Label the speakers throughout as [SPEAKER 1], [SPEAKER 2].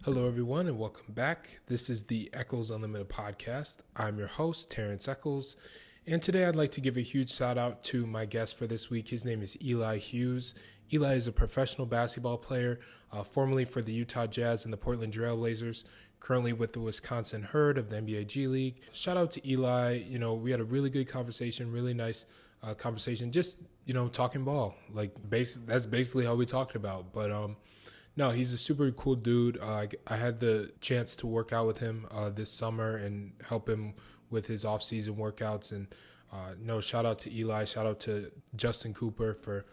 [SPEAKER 1] Hello, everyone, and welcome back. This is the Echols Unlimited podcast. I'm your host, Terrence Echols, and today I'd like to give a huge shout out to my guest for this week. His name is Eli Hughes. Eli is a professional basketball player, formerly for the Utah Jazz and the Portland Trail Blazers, currently with the Wisconsin Herd of the NBA G League. Shout out to Eli. We had a really good conversation, really nice conversation, just, talking ball. That's basically all we talked about. But, no, he's a super cool dude. I had the chance to work out with him this summer and help him with his off-season workouts. And no, shout out to Eli, shout out to Justin Cooper for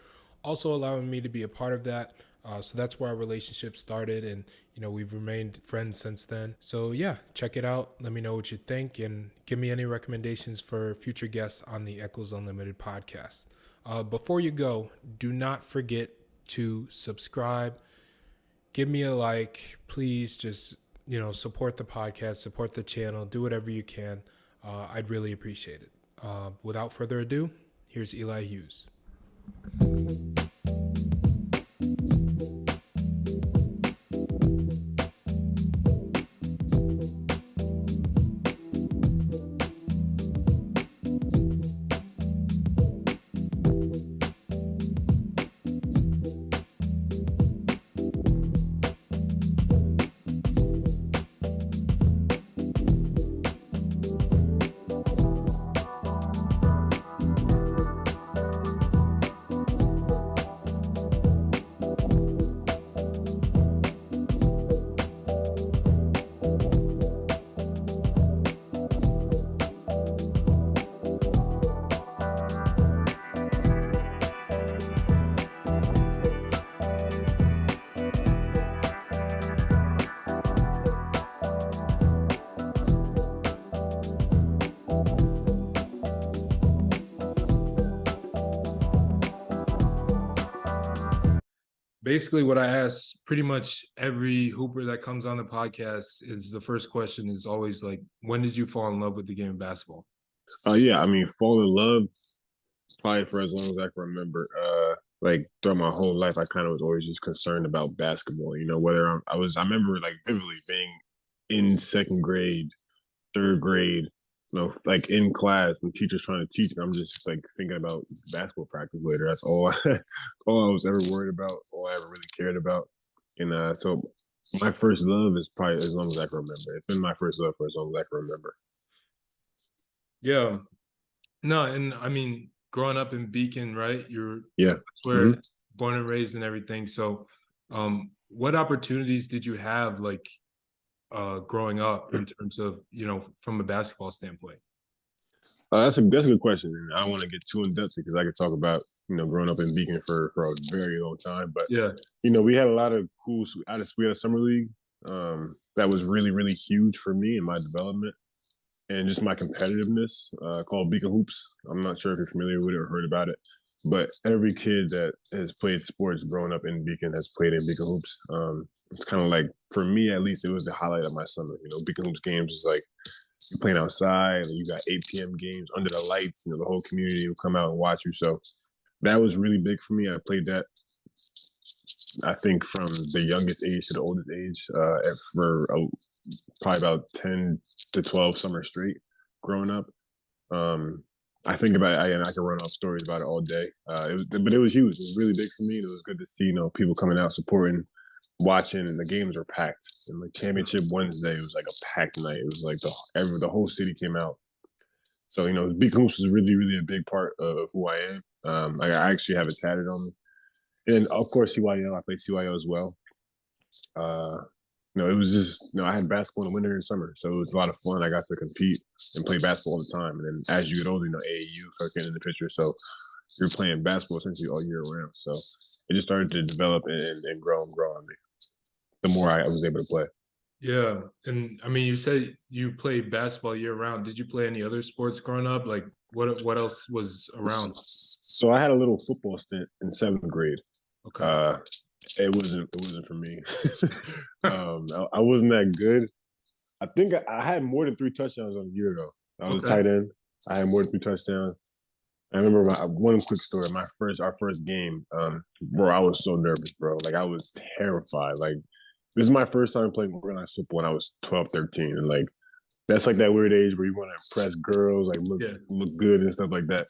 [SPEAKER 1] also allowing me to be a part of that. So that's where our relationship started, and we've remained friends since then. So yeah, check it out. Let me know what you think, and give me any recommendations for future guests on the Echols Unlimited podcast. Before you go, do not forget to subscribe. Give me a like, please. Just, support the podcast, support the channel, do whatever you can. I'd really appreciate it. Without further ado, here's Eli Hughes. Basically, what I ask pretty much every hooper that comes on the podcast is the first question is always like, when did you fall in love with the game of basketball?
[SPEAKER 2] Fall in love probably for as long as I can remember. Like throughout my whole life, I kind of was always just concerned about basketball. I remember like vividly being in second grade, third grade, like in class and teachers trying to teach, and I'm just like thinking about basketball practice later. That's all, all I was ever worried about, all I ever really cared about. And so my first love is probably as long as I can remember. It's been my first love for as long as I can remember.
[SPEAKER 1] Yeah. No, and I mean, growing up in Beacon, right?
[SPEAKER 2] Yeah.
[SPEAKER 1] That's where born and raised and everything. So, what opportunities did you have, like, growing up in terms of, from a basketball standpoint?
[SPEAKER 2] That's a good question, and I don't want to get too in depth because I could talk about growing up in Beacon for a very long time. But
[SPEAKER 1] Yeah.
[SPEAKER 2] we had a lot of cool. We had a summer league that was really really huge for me and my development and just my competitiveness called Beacon Hoops. I'm not sure if you're familiar with it or heard about it, but every kid that has played sports growing up in Beacon has played in Beacon Hoops. It's kind of like, for me at least, it was the highlight of my summer. Beacon Hoops games is like you're playing outside and you got 8 p.m. games under the lights. The whole community will come out and watch you. So that was really big for me. I played that, I think, from the youngest age to the oldest age for probably about 10 to 12 summers straight growing up. I think about it, and I can run off stories about it all day. But it was huge. It was really big for me. It was good to see, people coming out, supporting, watching, and the games were packed. And like Championship Wednesday, it was like a packed night. It was like the whole city came out. So Big Hoops is really, really a big part of who I am. I actually have it tatted on me, and of course CYO. I played CYO as well. It was just, I had basketball in the winter and summer, so it was a lot of fun. I got to compete and play basketball all the time. And then as you get older, AAU starts getting in the picture. So you're playing basketball essentially all year round. So it just started to develop and grow on me the more I was able to play.
[SPEAKER 1] Yeah. And I mean, you said you played basketball year round. Did you play any other sports growing up? Like, what else was around?
[SPEAKER 2] So I had a little football stint in 7th grade.
[SPEAKER 1] Okay.
[SPEAKER 2] It wasn't for me. I wasn't that good. I think I had more than 3 touchdowns on a year though. I was tight end. I had more than 3 touchdowns. I remember one quick story. Our first game, bro. I was so nervous, bro. Like I was terrified. Like This is my first time playing organized football when I was 12, 13. And like, that's like that weird age where you want to impress girls, like
[SPEAKER 1] Yeah.
[SPEAKER 2] look good and stuff like that.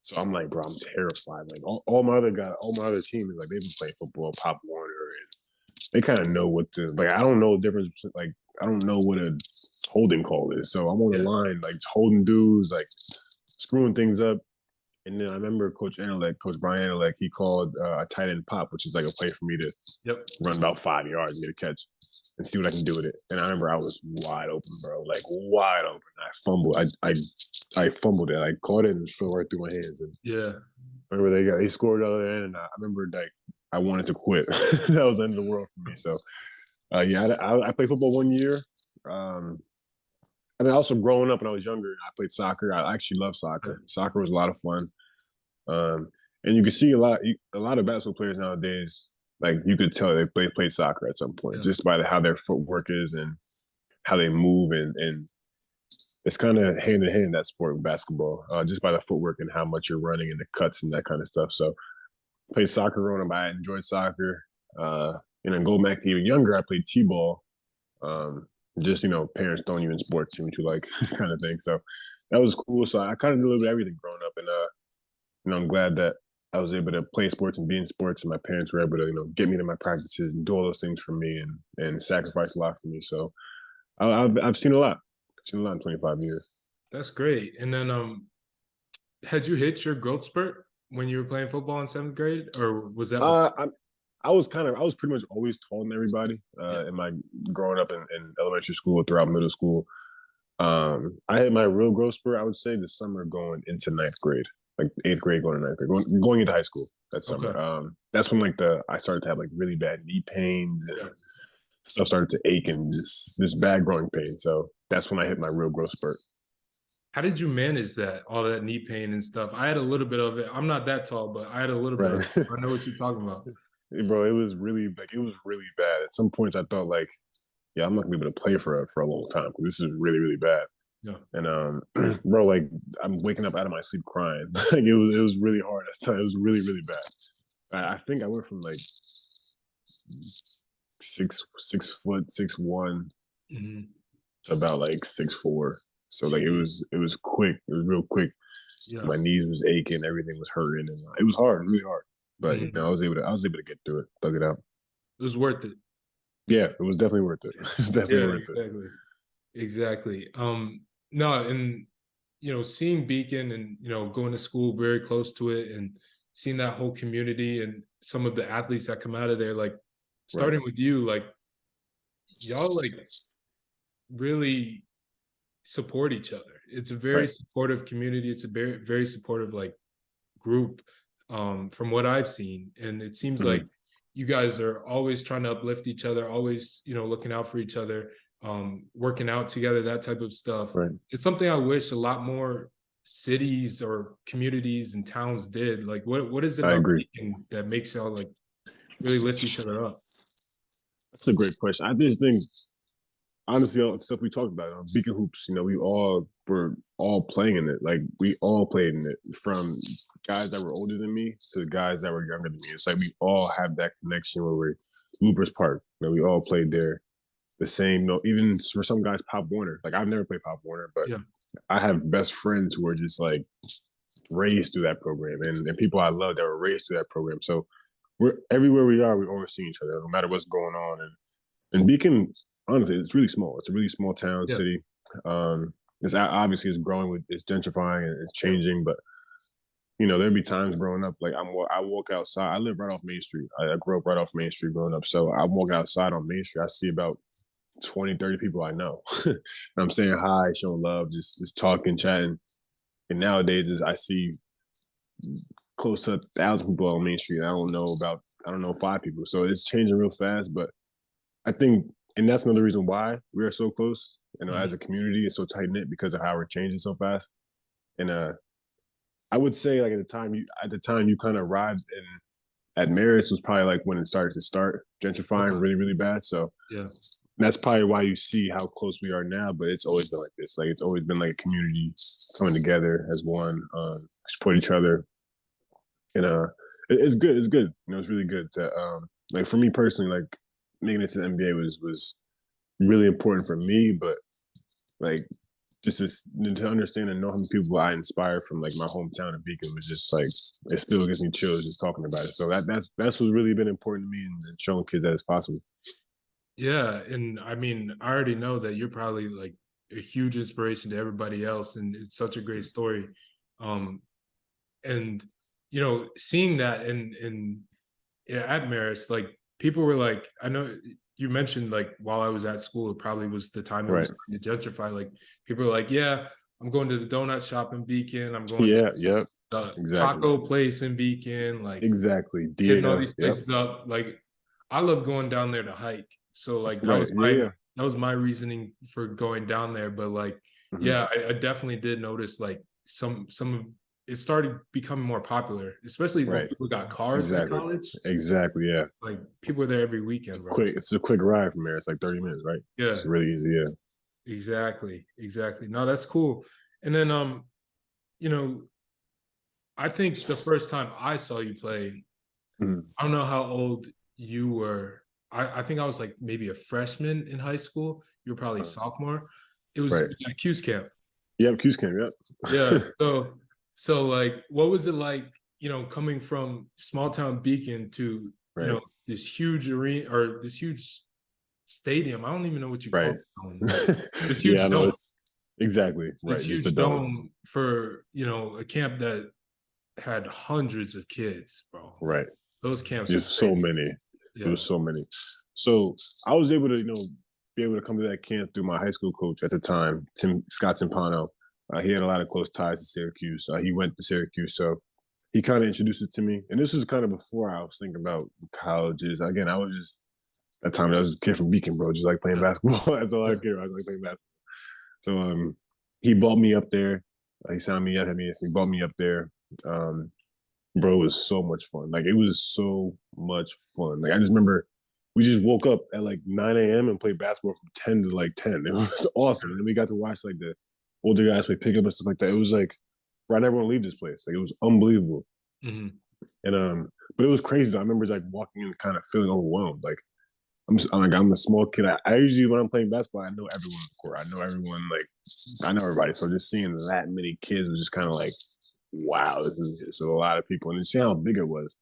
[SPEAKER 2] So I'm like, bro, I'm terrified. Like all my other guys, all my other team is like they've been playing football, Pop Warner, and they kind of know what to like. I don't know the difference. Like I don't know what a holding call is. So I'm on
[SPEAKER 1] Yeah.
[SPEAKER 2] the line, like holding dudes, like screwing things up. And then I remember Coach Brian Anelek, he called a tight end pop, which is like a play for me to
[SPEAKER 1] Yep.
[SPEAKER 2] run about 5 yards and get a catch and see what I can do with it. And I remember I was wide open, bro, like wide open. I fumbled. I fumbled it. I caught it and it flew right through my hands. And
[SPEAKER 1] Yeah.
[SPEAKER 2] I remember they scored the other end, and I remember like I wanted to quit. That was the end of the world for me. So yeah, I played football 1 year. Um, I mean, also growing up when I was younger, I played soccer. I actually love
[SPEAKER 1] Yeah.
[SPEAKER 2] soccer. Soccer was a lot of fun. Um, and you can see a lot of basketball players nowadays. Like you could tell they played soccer at some point
[SPEAKER 1] Yeah.
[SPEAKER 2] just by how their footwork is and how they move and it's kind of hand in hand that sport with basketball, just by the footwork and how much you're running and the cuts and that kind of stuff. So played soccer growing up. I enjoyed soccer. And then going back even younger, I played t-ball. Just parents throwing you in sports, see what you like, kind of thing. So that was cool. So I kind of did a little bit of everything growing up, and I'm glad that I was able to play sports and be in sports, and my parents were able to get me to my practices and do all those things for me, and sacrifice a lot for me. So I've seen a lot. I've seen a lot in 25 years.
[SPEAKER 1] That's great. And then had you hit your growth spurt when you were playing football in seventh grade, or was that before?
[SPEAKER 2] I I was pretty much always taller than everybody
[SPEAKER 1] Yeah.
[SPEAKER 2] in my growing up in elementary school throughout middle school. I had my real growth spurt, I would say, this summer going into ninth grade, like eighth grade going to ninth grade, going into high school that
[SPEAKER 1] Okay.
[SPEAKER 2] summer. That's when I started to have like really bad knee pains and
[SPEAKER 1] Yeah.
[SPEAKER 2] stuff started to ache and just bad growing pain. So that's when I hit my real growth spurt.
[SPEAKER 1] How did you manage that, all that knee pain and stuff? I had a little bit of it. I'm not that tall, but I had a little bit
[SPEAKER 2] Right.
[SPEAKER 1] of it. I know what you're talking about.
[SPEAKER 2] Bro, it was really bad. At some points I thought like, yeah, I'm not gonna be able to play for a long time because this is really, really bad.
[SPEAKER 1] Yeah.
[SPEAKER 2] And bro, like I'm waking up out of my sleep crying. Like it was really hard at times. It was really, really bad. I think I went from like 6 foot 6'1"
[SPEAKER 1] Hmm.
[SPEAKER 2] to about like 6'4". So like
[SPEAKER 1] Gee.
[SPEAKER 2] it was quick. It was real quick.
[SPEAKER 1] Yeah.
[SPEAKER 2] My knees was aching, everything was hurting, and it was hard, really hard. But
[SPEAKER 1] Mhm.
[SPEAKER 2] I was able to get through it, thug it out.
[SPEAKER 1] It was worth it.
[SPEAKER 2] Yeah, it was definitely worth it. It was definitely
[SPEAKER 1] Yeah,
[SPEAKER 2] worth it.
[SPEAKER 1] exactly. Exactly. No, and seeing Beacon and going to school very close to it and seeing that whole community and some of the athletes that come out of there, like
[SPEAKER 2] Right.
[SPEAKER 1] starting with you, like y'all like really support each other. It's a very
[SPEAKER 2] Right.
[SPEAKER 1] supportive community. It's a very, very supportive like group, from what I've seen. And it seems like
[SPEAKER 2] Hmm.
[SPEAKER 1] you guys are always trying to uplift each other, always, looking out for each other, working out together, that type of stuff.
[SPEAKER 2] Right.
[SPEAKER 1] It's something I wish a lot more cities or communities and towns did. Like what is it
[SPEAKER 2] I
[SPEAKER 1] about
[SPEAKER 2] agree.
[SPEAKER 1] Beacon that makes y'all like really lift each other up?
[SPEAKER 2] That's a great question. I just think honestly, all the stuff we talked about on Beacon Hoops, we all were all playing in it. Like we all played in it, from guys that were older than me to guys that were younger than me. It's like we all have that connection where we're Loopers Park. We all played there. The same, even for some guys, Pop Warner. Like I've never played Pop Warner, but
[SPEAKER 1] Yeah.
[SPEAKER 2] I have best friends who are just like raised through that program, and people I love that were raised through that program. So we're everywhere we are, we always see each other, no matter what's going on. And Beacon, honestly, it's really small. It's a really small town,
[SPEAKER 1] Yeah.
[SPEAKER 2] city. It's obviously it's growing with it's gentrifying and it's changing, but there'd be times growing up like I walk outside. I live right off Main Street. I grew up right off Main Street growing up, so I walk outside on Main Street. I see about 20, 30 people I know. And I'm saying hi, showing love, just talking, chatting. And nowadays, is I see close to 1,000 people on Main Street. I don't know 5 people. So it's changing real fast, but I think, and that's another reason why we are so close. As
[SPEAKER 1] Mhm.
[SPEAKER 2] a community, it's so tight knit because of how we're changing so fast. And I would say, like at the time you kind of arrived at Marist was probably like when it started to start gentrifying
[SPEAKER 1] Okay.
[SPEAKER 2] really, really bad. So
[SPEAKER 1] Yeah.
[SPEAKER 2] that's probably why you see how close we are now. But it's always been like this. Like it's always been like a community coming together as one, support each other, and it's good. It's good. It's really good to like for me personally, like making it to the NBA was really important for me, but like just to understand and know how many people I inspire from like my hometown of Beacon was just like it still gives me chills just talking about it. So that's what's really been important to me and showing kids that it's possible.
[SPEAKER 1] Yeah, and I mean, I already know that you're probably like a huge inspiration to everybody else, and it's such a great story. Um, and seeing that and yeah, at Marist, like people were like, I know you mentioned like while I was at school, it probably was the time it
[SPEAKER 2] Right.
[SPEAKER 1] was starting to gentrify. Like people were like, yeah, I'm going to the donut shop in Beacon. I'm going to
[SPEAKER 2] Yeah. Yep.
[SPEAKER 1] the
[SPEAKER 2] Exactly.
[SPEAKER 1] taco place in Beacon. Like
[SPEAKER 2] Exactly.
[SPEAKER 1] hitting all
[SPEAKER 2] Dia.
[SPEAKER 1] these
[SPEAKER 2] Yep.
[SPEAKER 1] places up. Like I love going down there to hike. So like
[SPEAKER 2] Right. Yeah. Yeah.
[SPEAKER 1] that was my reasoning for going down there. But like,
[SPEAKER 2] Hmm.
[SPEAKER 1] yeah, I definitely did notice like some of it started becoming more popular, especially when
[SPEAKER 2] Right.
[SPEAKER 1] people got cars in
[SPEAKER 2] Exactly.
[SPEAKER 1] college.
[SPEAKER 2] Exactly. Yeah.
[SPEAKER 1] Like people were there every
[SPEAKER 2] It's
[SPEAKER 1] weekend, bro.
[SPEAKER 2] quick. It's a quick ride from there. It's like 30 minutes, right?
[SPEAKER 1] Yeah,
[SPEAKER 2] It's really easy. Yeah.
[SPEAKER 1] exactly. Exactly. No, that's cool. And then you know, I think the first time I saw you play,
[SPEAKER 2] Mhm.
[SPEAKER 1] I don't know how old you were. I think I was like maybe a freshman in high school. You were probably sophomore. It
[SPEAKER 2] Right.
[SPEAKER 1] was at Q's camp.
[SPEAKER 2] Yep. Q's came.
[SPEAKER 1] Yeah.
[SPEAKER 2] Yep.
[SPEAKER 1] So like what was it like, coming from small town Beacon to,
[SPEAKER 2] Right.
[SPEAKER 1] this huge arena or this huge stadium. I don't even know what you call
[SPEAKER 2] Right.
[SPEAKER 1] it. This
[SPEAKER 2] Yeah. I
[SPEAKER 1] huge
[SPEAKER 2] know.
[SPEAKER 1] dome.
[SPEAKER 2] It's exactly
[SPEAKER 1] This
[SPEAKER 2] right. Just the
[SPEAKER 1] huge
[SPEAKER 2] dome.
[SPEAKER 1] dome for, a camp that had hundreds of kids, bro. Like
[SPEAKER 2] Right.
[SPEAKER 1] those camps were
[SPEAKER 2] There's so
[SPEAKER 1] crazy.
[SPEAKER 2] many. There
[SPEAKER 1] Yeah.
[SPEAKER 2] was so many. So I was able to, be able to come to that camp through my high school coach at the time, Scott Timpano. He had a lot of close ties to Syracuse. He went to Syracuse, so he kind of introduced it to me. And this was kind of before I was thinking about colleges. Again, I was just at the time I was a kid from Beacon, bro, just like playing
[SPEAKER 1] Yeah.
[SPEAKER 2] basketball. That's all I
[SPEAKER 1] Yeah.
[SPEAKER 2] cared about. I was like playing basketball. So he brought me up there. He signed me up. He brought me up there. Um, bro, it was so much fun. Like it was so much fun. Like I just remember we just woke up at like 9 a.m. and played basketball from 10 to like 10. It was awesome. And then we got to watch like the older guys play pickup and stuff like that. It was like, bro, I never want to leave this place. Like it was unbelievable.
[SPEAKER 1] Mhm.
[SPEAKER 2] And but it was crazy. I remember like walking in kind of feeling overwhelmed. Like I'm a small kid. I usually when I'm playing basketball, I know everyone on the court. I know everyone, like I know everybody. So just seeing that many kids was just kind of like, wow, this is just a lot of people. And then see how big it was.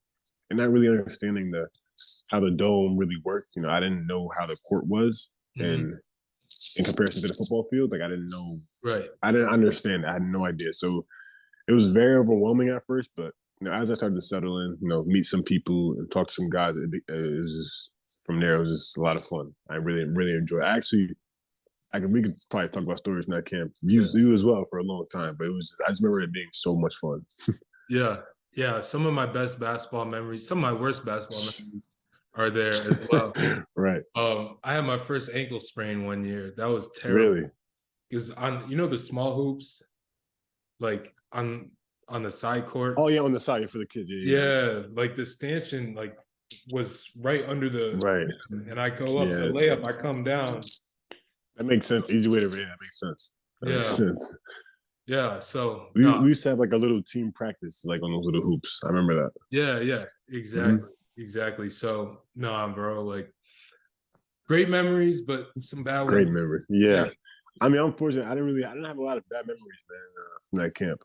[SPEAKER 2] And not really understanding the how the dome really worked. I didn't know how the court was,
[SPEAKER 1] Mhm.
[SPEAKER 2] and in comparison to the football field, like I didn't know,
[SPEAKER 1] Right.
[SPEAKER 2] I didn't understand. I had no idea. So it was very overwhelming at first, but as I started to settle in, meet some people and talk to some guys, it was just from there. It was just a lot of fun. I really, really enjoyed it. We could probably talk about stories in that camp.
[SPEAKER 1] Yeah.
[SPEAKER 2] You as well for a long time, but I just remember it being so much fun.
[SPEAKER 1] Yeah. Yeah. Some of my best basketball memories, some of my worst basketball memories are there as well.
[SPEAKER 2] Right.
[SPEAKER 1] I had my first ankle sprain one year. That was terrible.
[SPEAKER 2] Really.
[SPEAKER 1] Because on the small hoops, like on the side
[SPEAKER 2] Oh
[SPEAKER 1] courts,
[SPEAKER 2] yeah, on the side for the kids. Yeah, yeah,
[SPEAKER 1] yeah, like the stanchion like was right under
[SPEAKER 2] yeah.
[SPEAKER 1] the
[SPEAKER 2] Right.
[SPEAKER 1] and I go up to
[SPEAKER 2] Yeah,
[SPEAKER 1] lay up, I come down.
[SPEAKER 2] that makes sense. Easy way to read. That makes sense. That makes
[SPEAKER 1] Yeah,
[SPEAKER 2] sense.
[SPEAKER 1] yeah. So
[SPEAKER 2] We
[SPEAKER 1] no,
[SPEAKER 2] used to have like a little team practice, like on those little hoops. I remember that.
[SPEAKER 1] yeah, yeah,
[SPEAKER 2] Hmm.
[SPEAKER 1] exactly, exactly. So no, bro, like great memories, but some bad
[SPEAKER 2] Great
[SPEAKER 1] ones.
[SPEAKER 2] memory.
[SPEAKER 1] Yeah,
[SPEAKER 2] Yeah. I mean, I'm fortunate. I didn't have a lot of bad memories, man, from that camp.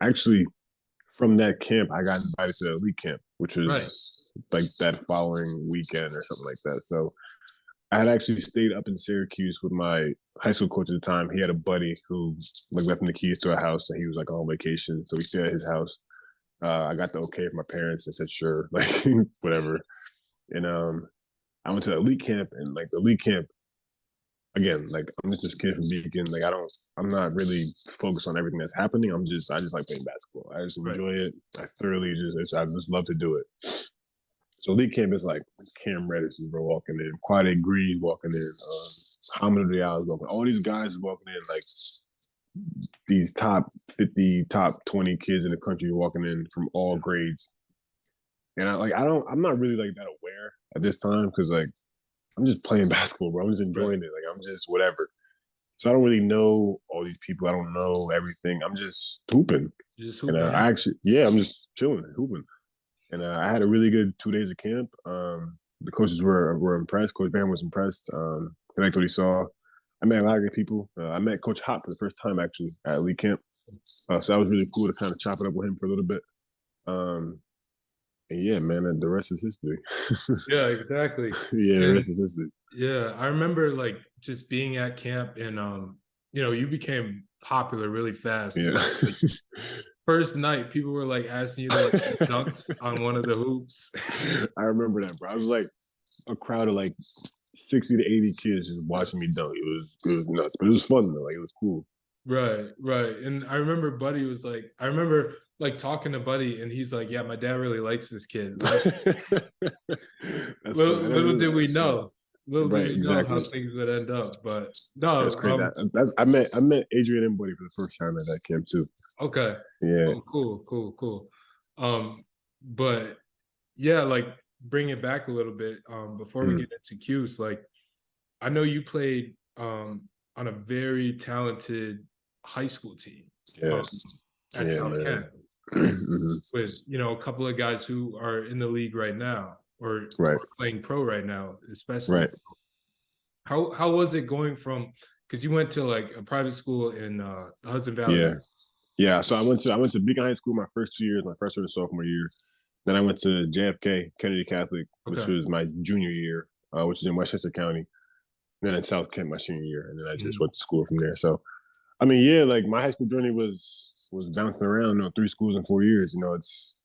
[SPEAKER 2] Actually, from that camp, I got invited to the elite camp, which
[SPEAKER 1] right.
[SPEAKER 2] was like that following weekend or something like that. So I had actually stayed up in Syracuse with my high school coach at the time. He had a buddy who like left him the keys to a house, and he was like on vacation, so we stayed at his house. I got the okay from my parents and said sure, like whatever. And I went to the elite camp, and like the elite camp again, like I'm just this kid from Beacon. Like I'm not really focused on everything that's happening. I just like playing basketball. I just
[SPEAKER 1] Right.
[SPEAKER 2] enjoy it. I just love to do it. So elite camp is like Cam Reddish is walking in, Quade Green walking in, Hamid Diallo walking. All these guys walking in, like these top 50, top 20 kids in the country walking in from all grades. And I'm not really like that aware at this time because like I'm just playing basketball, bro. I'm just
[SPEAKER 1] Right.
[SPEAKER 2] enjoying it. Like I'm just whatever. So I don't really know all these people. I don't know everything. I'm just hooping.
[SPEAKER 1] You're just
[SPEAKER 2] And
[SPEAKER 1] hooping.
[SPEAKER 2] yeah, I'm just chilling, hooping. And I had a really good 2 days of camp. the coaches were impressed. Coach Bam was impressed. He liked what he saw. I met a lot of good people. I met Coach Hop for the first time actually at Elite Camp. So that was really cool to kind of chop it up with him for a little bit. And yeah, man, the rest is history.
[SPEAKER 1] Yeah, exactly.
[SPEAKER 2] Yeah, the
[SPEAKER 1] And
[SPEAKER 2] rest is history.
[SPEAKER 1] yeah, I remember like just being at camp and you became popular really fast.
[SPEAKER 2] Yeah.
[SPEAKER 1] Like first night, people were like asking you to like do dunks on one of the hoops.
[SPEAKER 2] I remember that, bro. I was like a crowd of like 60 to 80 kids just watching me dunk. It was nuts, but it was fun though. Like it was cool.
[SPEAKER 1] Right, right. And I remember Buddy was like, I remember like talking to Buddy, and he's like, "Yeah, my dad really likes this kid."
[SPEAKER 2] That's funny. I never
[SPEAKER 1] Little
[SPEAKER 2] knew
[SPEAKER 1] did
[SPEAKER 2] that.
[SPEAKER 1] we
[SPEAKER 2] So,
[SPEAKER 1] know, little did
[SPEAKER 2] right,
[SPEAKER 1] we know how
[SPEAKER 2] exactly.
[SPEAKER 1] things would end up. But
[SPEAKER 2] That's
[SPEAKER 1] no,
[SPEAKER 2] crazy. I met Adrian and Buddy for the first time at that camp too.
[SPEAKER 1] okay.
[SPEAKER 2] Yeah.
[SPEAKER 1] Oh, cool, cool, cool. But yeah, like bring it back a little bit. Before we
[SPEAKER 2] Mm.
[SPEAKER 1] get into Q's, like I know you played on a very talented high school team
[SPEAKER 2] Yeah.
[SPEAKER 1] um, at
[SPEAKER 2] Yeah,
[SPEAKER 1] South
[SPEAKER 2] man.
[SPEAKER 1] Kent
[SPEAKER 2] Hmm.
[SPEAKER 1] with a couple of guys who are in the league right now
[SPEAKER 2] Right.
[SPEAKER 1] or playing pro right now, especially.
[SPEAKER 2] Right.
[SPEAKER 1] How was it going from because you went to like a private school in the Hudson Valley?
[SPEAKER 2] Yeah. Yeah. So I went to Beacon High School my first 2 years, my freshman and sophomore year. Then I went to JFK, Kennedy Catholic, which
[SPEAKER 1] Okay.
[SPEAKER 2] was my junior year, which is in Westchester County. Then in South Kent my senior year, and then I just
[SPEAKER 1] Mhm.
[SPEAKER 2] went to school from there. So I mean, yeah, like my high school journey was bouncing around. 3 schools in 4 years. It's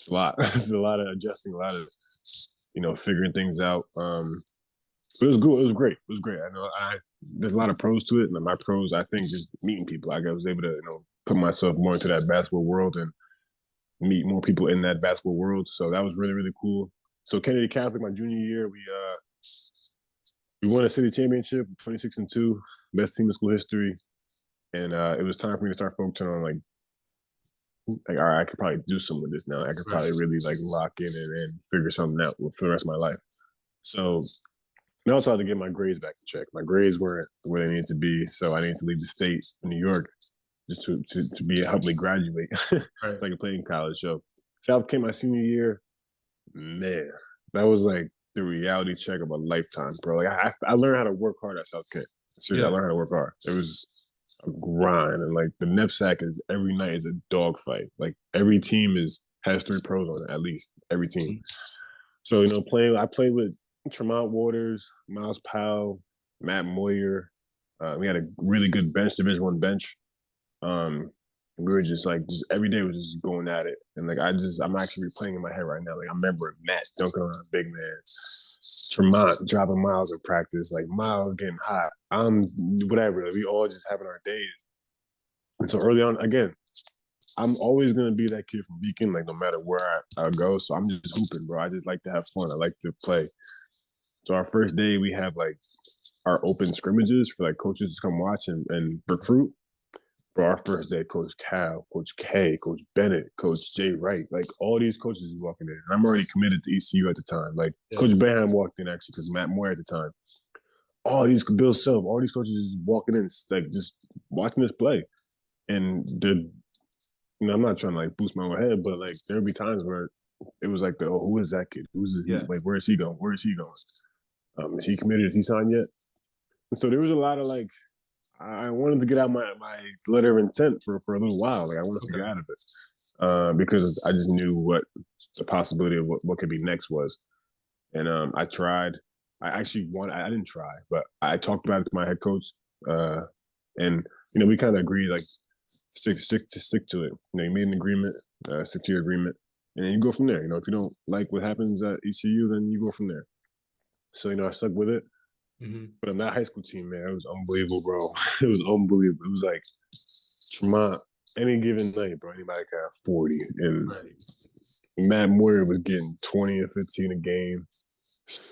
[SPEAKER 2] a lot. It's a lot of adjusting, a lot of figuring things out. But it was good. It was great. It was great. I know there's a lot of pros to it, and my pros, I think, just meeting people. Like I was able to put myself more into that basketball world and meet more people in that basketball world. So that was really really cool. So Kennedy Catholic, my junior year, we won a city championship, 26-2, best team in school history, and it was time for me to start focusing on like all right, I could probably do something with this now. I could
[SPEAKER 1] Right.
[SPEAKER 2] probably really like lock in and figure something out for the rest of my life. So I also had to get my grades back in check. My grades weren't where they needed to be, so I needed to leave the state of New York just to be help me graduate so
[SPEAKER 1] Right.
[SPEAKER 2] I could play in college. So South came my senior year, man, that was like the reality check of a lifetime, bro. Like I learned how to work hard at South Kent. Seriously, I
[SPEAKER 1] Yeah.
[SPEAKER 2] learned how to work hard. It was a grind, and like the NEPSAC is every night is a dogfight. Like every team has 3 pros on it at least. Every team.
[SPEAKER 1] Mhm.
[SPEAKER 2] So I played with Tremont Waters, Miles Powell, Matt Moyer. We had a really good bench, Division I bench. We were just every day was just going at it, and like I'm actually replaying in my head right now. Like I remember Matt dunking on a big man, Tremont dropping Miles in practice, like Miles getting hot. Whatever. Like, we all just having our days. And so early on, again, I'm always gonna be that kid from Beacon, like no matter where I go. So I'm just hooping, bro. I just like to have fun. I like to play. So our first day, we have like our open scrimmages for like coaches to come watch and recruit. For our first day, Coach Cal, Coach K, Coach Bennett, Coach Jay Wright, like all these coaches is walking in. And I'm already committed to ECU at the time. Like
[SPEAKER 1] Yeah.
[SPEAKER 2] Coach Baham walked in actually because Matt Moore at the time. All these Bill Self, all these coaches is walking in, like just watching us play. And I'm not trying to like boost my own head, but like there'll be times where it was like, who is that kid?
[SPEAKER 1] Yeah.
[SPEAKER 2] Like, where is he going? Where is he going? Is he committed? Is he signed yet? And so there was a lot of like, I wanted to get out my letter of intent for a little while. Like I wanted to get out of it because I just knew what the possibility of what could be next was. And I tried. I actually wanted. I didn't try, but I talked about it to my head coach, and we kind of agreed like stick to it. You made an agreement, stick to your agreement, and then you go from there. If you don't like what happens at ECU, then you go from there. So I stuck with it.
[SPEAKER 1] Mm-hmm.
[SPEAKER 2] But on that high school team, man, it was unbelievable, bro. It was unbelievable. It was like Tremont, any given night, bro, anybody got 40. And
[SPEAKER 1] Right.
[SPEAKER 2] Matt Moyer was getting 20 or 15 a game.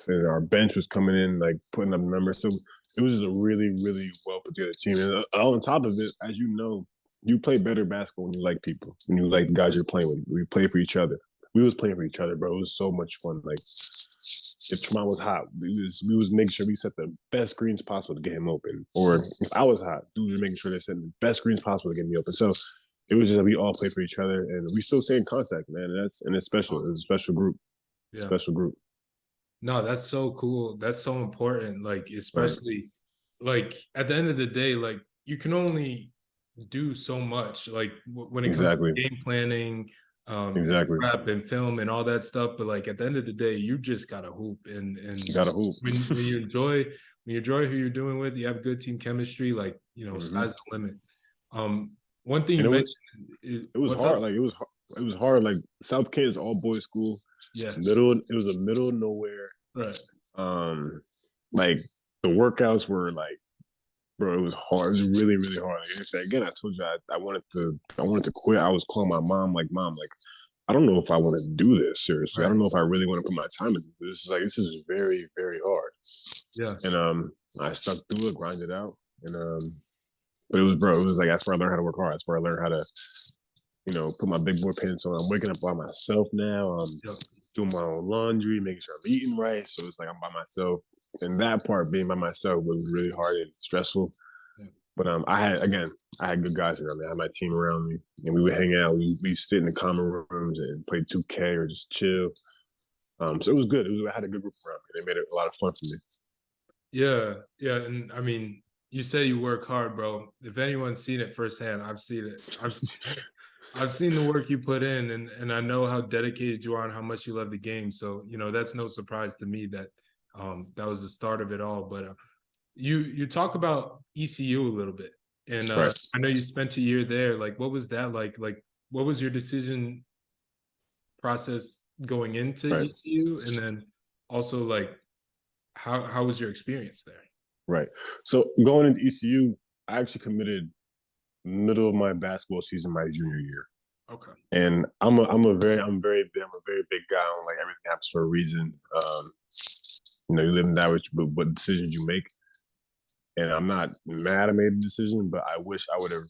[SPEAKER 2] And our bench was coming in, like putting up numbers. So it was just a really, really well put together team. And on top of it, as you know, you play better basketball when you like people, when you like the guys you're playing with. We play for each other. We was playing for each other, bro. It was so much fun. Like if Tremont was hot, we was making sure we set the best screens possible to get him open. Or if I was hot, dudes were making sure they set the best screens possible to get me open. So it was just like we all play for each other, and we still stay in contact, man. And it's special. It was a special group.
[SPEAKER 1] Yeah.
[SPEAKER 2] Special group.
[SPEAKER 1] No, that's so cool. That's so important. Like,
[SPEAKER 2] Right.
[SPEAKER 1] especially like at the end of the day, like you can only do so much. Like when it comes to
[SPEAKER 2] Exactly.
[SPEAKER 1] game planning,
[SPEAKER 2] Exactly.
[SPEAKER 1] prep and film and all that stuff. But like at the end of the day, you just gotta hoop.
[SPEAKER 2] You
[SPEAKER 1] And
[SPEAKER 2] got to hoop.
[SPEAKER 1] when you enjoy who you're doing with, you have good team chemistry. Like
[SPEAKER 2] Hmm.
[SPEAKER 1] sky's the limit. One thing
[SPEAKER 2] And
[SPEAKER 1] you mentioned is,
[SPEAKER 2] it was
[SPEAKER 1] what's
[SPEAKER 2] hard.
[SPEAKER 1] up?
[SPEAKER 2] Like it was hard. Like South Kent is all boys school.
[SPEAKER 1] Yeah,
[SPEAKER 2] Middle. It was a middle of nowhere.
[SPEAKER 1] right.
[SPEAKER 2] Um, like the workouts were like, bro, it was hard. It was really, really hard. Like I said, again, I told you I wanted to quit. I was calling my mom, like, mom, like, I don't know if I want to do this seriously. I
[SPEAKER 1] Right.
[SPEAKER 2] don't know if I really want to put my time into this. This is very, very hard.
[SPEAKER 1] Yeah.
[SPEAKER 2] And I stuck through it, grinded out, and but it was, bro, it was like that's where I learned how to work hard. That's where I learned how to, put my big boy pants on. I'm waking up by myself now. I'm
[SPEAKER 1] Yeah.
[SPEAKER 2] doing my own laundry, making sure I'm eating right. So it's like I'm by myself. And that part, being by myself, was really hard and stressful.
[SPEAKER 1] Yeah.
[SPEAKER 2] But I had good guys around me. I had my team around me, and we would hang out. We sit in the common rooms and play 2K or just chill. So it was good. I had a good group around me. They made it a lot of fun for me.
[SPEAKER 1] Yeah, yeah, and I mean, you say you work hard, bro. If anyone's seen it firsthand, I've seen it. I've seen the work you put in, and I know how dedicated you are and how much you love the game. So that's no surprise to me that that was the start of it all. But you talk about ECU a little bit, and
[SPEAKER 2] Right,
[SPEAKER 1] I know you spent a year there. Like, what was that like? Like, what was your decision process going into
[SPEAKER 2] right,
[SPEAKER 1] ECU, and then also like how was your experience there?
[SPEAKER 2] right. So going into ECU, I actually committed middle of my basketball season my junior year.
[SPEAKER 1] Okay.
[SPEAKER 2] And I'm a very big guy on like everything happens for a reason. You live and die with what decisions you make. And I'm not mad I made the decision, but I wish I would have.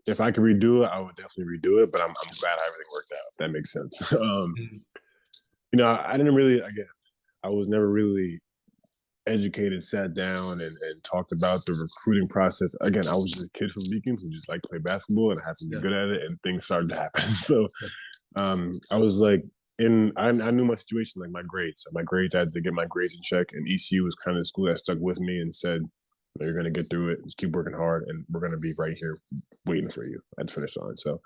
[SPEAKER 2] If I could redo it, I would definitely redo it. But I'm glad how everything worked out. If that makes sense.
[SPEAKER 1] Mhm.
[SPEAKER 2] I didn't really. Again, I was never really educated, sat down and talked about the recruiting process. Again, I was just a kid from Beacon who just liked to play basketball and I happened to be
[SPEAKER 1] Yeah.
[SPEAKER 2] good at it, and things started to happen. So
[SPEAKER 1] Yeah.
[SPEAKER 2] I was like, I knew my situation, like my grades. My grades, I had to get my grades in check, and ECU was kind of the school that stuck with me and said, "You're going to get through it. Just keep working hard, and we're going to be right here waiting for you at the finish line." So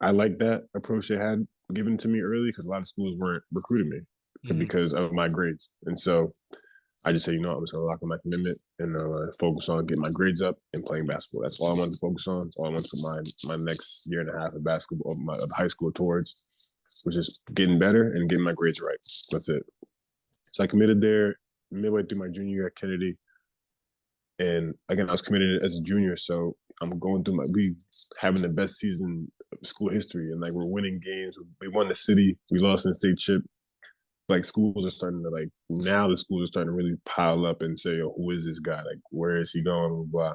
[SPEAKER 2] I like that approach they had given to me early because a lot of schools weren't recruiting me
[SPEAKER 1] Mhm.
[SPEAKER 2] because of my grades, and so I just said, I'm just going to lock in my commitment and focus on getting my grades up and playing basketball. That's all I wanted to focus on. That's all I wanted to put my next year and a half of basketball, of high school towards, was just getting better and getting my grades right. That's it. So I committed there midway through my junior year at Kennedy. And again, I was committed as a junior. So I'm going through we having the best season of school history. And like we're winning games. We won the city. We lost in the state chip. Like schools are starting to now the schools are starting to really pile up and say, "Oh, who is this guy? Like, where is he going?" Blah, blah.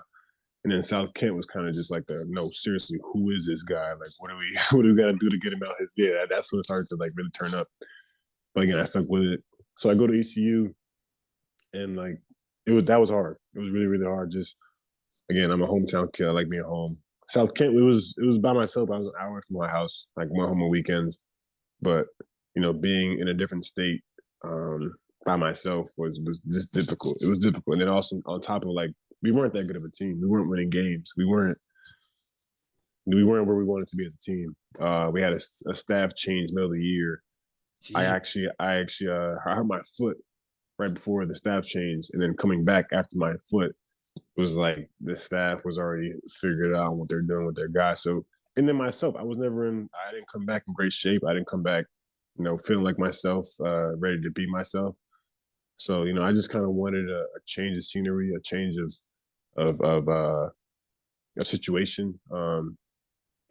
[SPEAKER 2] And then South Kent was kind of just like no, seriously, who is this guy? Like, what do we what do we got to do to get him out his? Yeah, that's when it started to like really turn up. But again, I stuck with it. So I go to ECU, and like that was hard. It was really really hard. Just again, I'm a hometown kid. I like being home. South Kent, it was by myself. I was an hour from my house. Like went home on weekends. But being in a different state by myself was just difficult. It was difficult, and then also on top of like we weren't that good of a team. We weren't winning games. We weren't where we wanted to be as a team. We had a staff change middle of the year.
[SPEAKER 1] Gee.
[SPEAKER 2] I hurt my foot right before the staff change, and then coming back after my foot was like the staff was already figured out what they're doing with their guys. So and then myself, I didn't come back in great shape. I didn't come back, feeling like myself, ready to be myself. So, I just kind of wanted a change of scenery, a change of a situation. And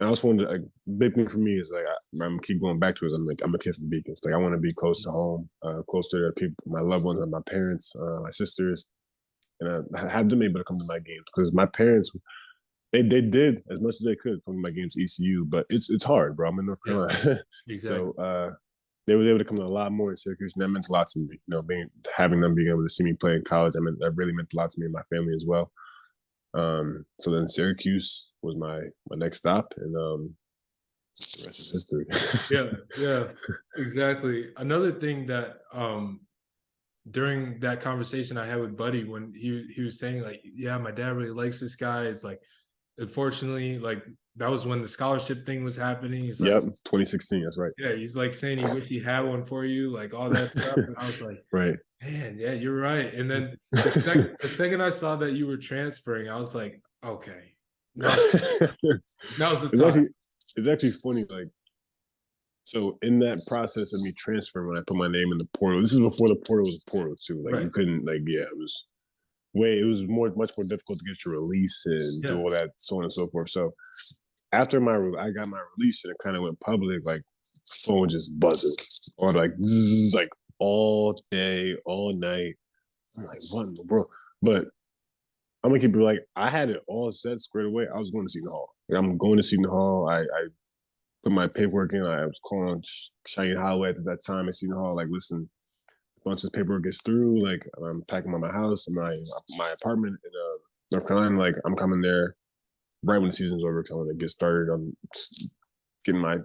[SPEAKER 2] I also wanted a big thing for me is like I'm keep going back to it. I'm a kid from Beacons. Like I want to be close to home, close to the people, my loved ones, and my parents, my sisters, and I had them able to come to my games because my parents they did as much as they could come to my games ECU, but it's hard, bro. I'm in North
[SPEAKER 1] Yeah,
[SPEAKER 2] Carolina, so
[SPEAKER 1] exactly.
[SPEAKER 2] they were able to come to a lot more in Syracuse, and that meant a lot to me. Having them being able to see me play in college, that really meant a lot to me and my family as well. So then Syracuse was my next stop, and the rest is history.
[SPEAKER 1] Yeah, yeah, exactly. Another thing that during that conversation I had with Buddy when he was saying like, yeah, my dad really likes this guy. It's like, unfortunately, like that was when the scholarship thing was happening. He's like,
[SPEAKER 2] Yep, 2016. That's right.
[SPEAKER 1] yeah, he's like saying he wish he had one for you, like all that stuff. And I was like,
[SPEAKER 2] Right.
[SPEAKER 1] man, yeah, you're right. And then the second I saw that you were transferring, I was like, okay, now now's the
[SPEAKER 2] it's
[SPEAKER 1] time.
[SPEAKER 2] actually it's actually funny. Like, so in that process of me transferring, when I put my name in the portal, this is before the portal was a portal too. Like, you
[SPEAKER 1] Right.
[SPEAKER 2] couldn't, like, yeah, it was much more difficult to get your release and do
[SPEAKER 1] Yeah.
[SPEAKER 2] all that, so on and so forth. So after I got my release and it kind of went public, like, phone just buzzing or like zzz, like all day, all night. I'm like, what in the world? But I'm gonna keep it like, I had it all set, squared away. I was going to Seton Hall. Like, I'm going to Seton Hall. I put my paperwork in. I was calling Shane Holloway at that time at Seton Hall. Like, listen, once this paperwork gets through, like, I'm packing my house and my apartment in North Carolina. Like, I'm coming there right when the season's over because I want to get started on getting my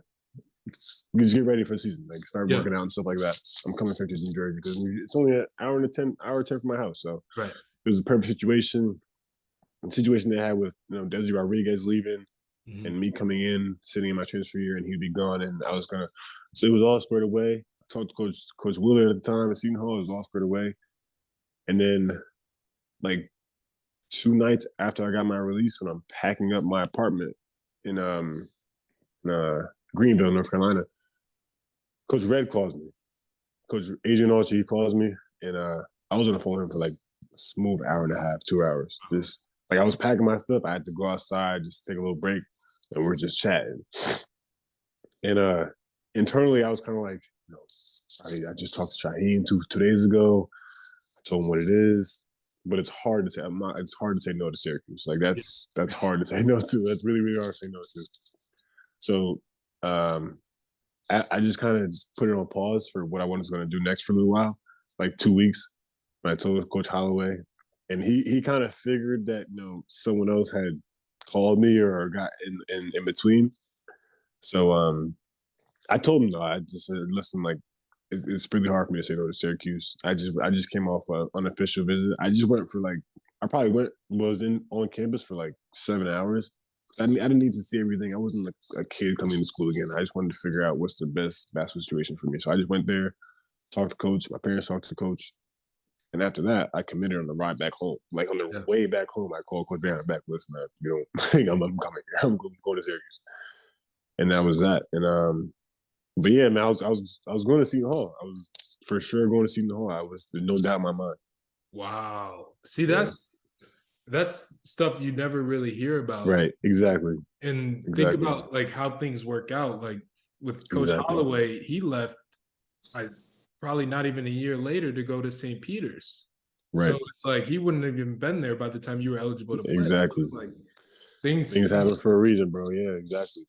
[SPEAKER 2] just get ready for the season. Like, start
[SPEAKER 1] Yeah.
[SPEAKER 2] working out and stuff like that. I'm coming straight to New Jersey because it's only an hour 10 from my house. So
[SPEAKER 1] Right.
[SPEAKER 2] it was a perfect situation. The situation they had with Desi Rodriguez leaving and me coming in, sitting in my transfer year, and he'd be gone, and I was gonna. So it was all squared away. I talked to Coach Willard at the time at Seton Hall. It was all squared away, and then like 2 nights after I got my release, when I'm packing up my apartment in Greenville, North Carolina, Coach Red calls me. Coach Adrian Archie calls me, and I was on the phone with him for like a smooth hour and a half, 2 hours. Just like, I was packing my stuff, I had to go outside, just take a little break, and we're just chatting. And internally, I was kind of like, I just talked to Shaheen 2 days ago. I told him what it is, but it's hard to say. It's hard to say no to Syracuse. Like, that's hard to say no to. That's really really hard to say no to. So I just kind of put it on pause for what I was going to do next for a little while, like 2 weeks. When I told Coach Holloway, and he kind of figured that someone else had called me or got in between. So I told him no. I just said, listen, like, it's really hard for me to say no to Syracuse. I just came off an unofficial visit. I just went for like, I probably was on campus for like 7 hours. I didn't need to see everything. I wasn't like a kid coming to school again. I just wanted to figure out what's the best basketball situation for me. So I just went there, talked to coach. My parents talked to the coach. And after that, I committed on the ride back home. Like, on the way back home, I called Coach Banner back. Listen, I'm coming here. I'm going to Syracuse. And that was that. And but yeah, man, I was going to Seton Hall. I was for sure going to Seton Hall. There's no doubt in my mind.
[SPEAKER 1] Wow. See,
[SPEAKER 2] Yeah.
[SPEAKER 1] that's stuff you never really hear about.
[SPEAKER 2] Right. Exactly.
[SPEAKER 1] And think
[SPEAKER 2] Exactly.
[SPEAKER 1] about like how things work out. Like with Coach
[SPEAKER 2] Exactly.
[SPEAKER 1] Holloway, he left probably not even a year later to go to St. Peter's.
[SPEAKER 2] Right.
[SPEAKER 1] So it's like he wouldn't have even been there by the time you were eligible to play.
[SPEAKER 2] Exactly.
[SPEAKER 1] So like things
[SPEAKER 2] happen for a reason, bro. Yeah, exactly.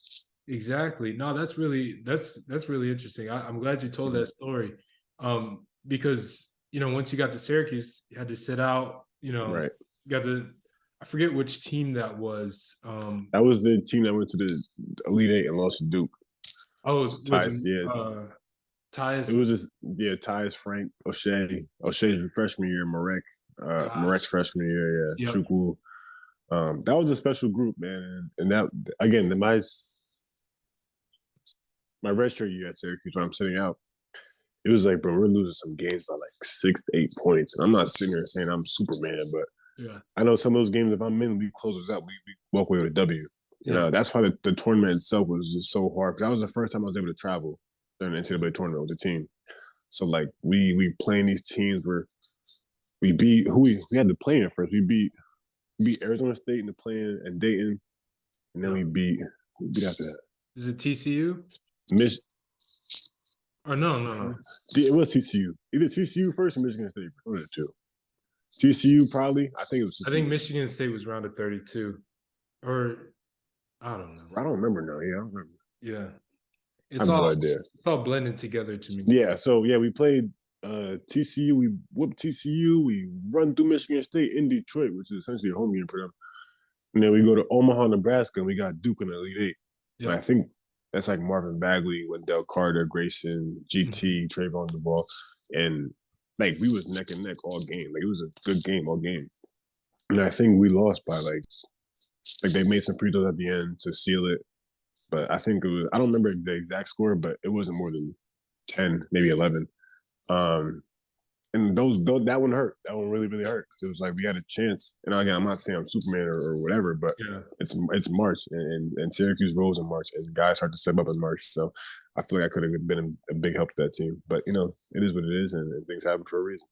[SPEAKER 1] exactly. No, that's really interesting. I'm glad you told that story. Because once you got to Syracuse, you had to sit out,
[SPEAKER 2] Right.
[SPEAKER 1] got to I forget which team that was.
[SPEAKER 2] That was the team that went to the Elite Eight and lost to Duke.
[SPEAKER 1] Oh, was
[SPEAKER 2] Tyus, yeah.
[SPEAKER 1] Tyus?
[SPEAKER 2] It was just, yeah, Tyus, Frank, O'Shea's freshman year, Marek's freshman year, yeah,
[SPEAKER 1] Yep.
[SPEAKER 2] Chukwu. That was a special group, man. And that, again, my redshirt year at Syracuse, when I'm sitting out, it was like, bro, we're losing some games by like 6 to 8 points. And I'm not sitting here saying I'm Superman, but
[SPEAKER 1] Yeah.
[SPEAKER 2] I know some of those games, if I'm in, we close us out, we walk away with a W.
[SPEAKER 1] Yeah.
[SPEAKER 2] That's why the tournament itself was just so hard. Because that was the first time I was able to travel during the NCAA tournament with the team. So like we playing these teams where we beat who we had to play in first. We beat Arizona State in the play-in and Dayton, and then we beat after that.
[SPEAKER 1] Is it TCU? Or no.
[SPEAKER 2] It was TCU. Either TCU first or Michigan State. One of the two. TCU probably. I think it was TCU.
[SPEAKER 1] I think Michigan State was round of 32. Or I don't know.
[SPEAKER 2] I don't remember now. Yeah, I don't remember.
[SPEAKER 1] Yeah.
[SPEAKER 2] I have no idea.
[SPEAKER 1] It's all blended together to me.
[SPEAKER 2] Yeah, so yeah, we played TCU. We whooped TCU. We run through Michigan State in Detroit, which is essentially a home game for them. And then we go to Omaha, Nebraska, and we got Duke in the Elite Eight. Yep. And I think that's like Marvin Bagley, Wendell Carter, Grayson, GT, Trayvon Duval. And like we was neck and neck all game. Like it was a good game all game. And I think we lost by like they made some free throws at the end to seal it. But I think it was, I don't remember the exact score, but it wasn't more than 10, maybe 11. Um, and that one hurt. That one really hurt because it was like we had a chance. And again, I'm not saying I'm Superman or whatever, but
[SPEAKER 1] Yeah.
[SPEAKER 2] it's March and Syracuse rolls in March, and guys start to step up in March. So I feel like I could have been a big help to that team. But it is what it is, and things happen for a reason.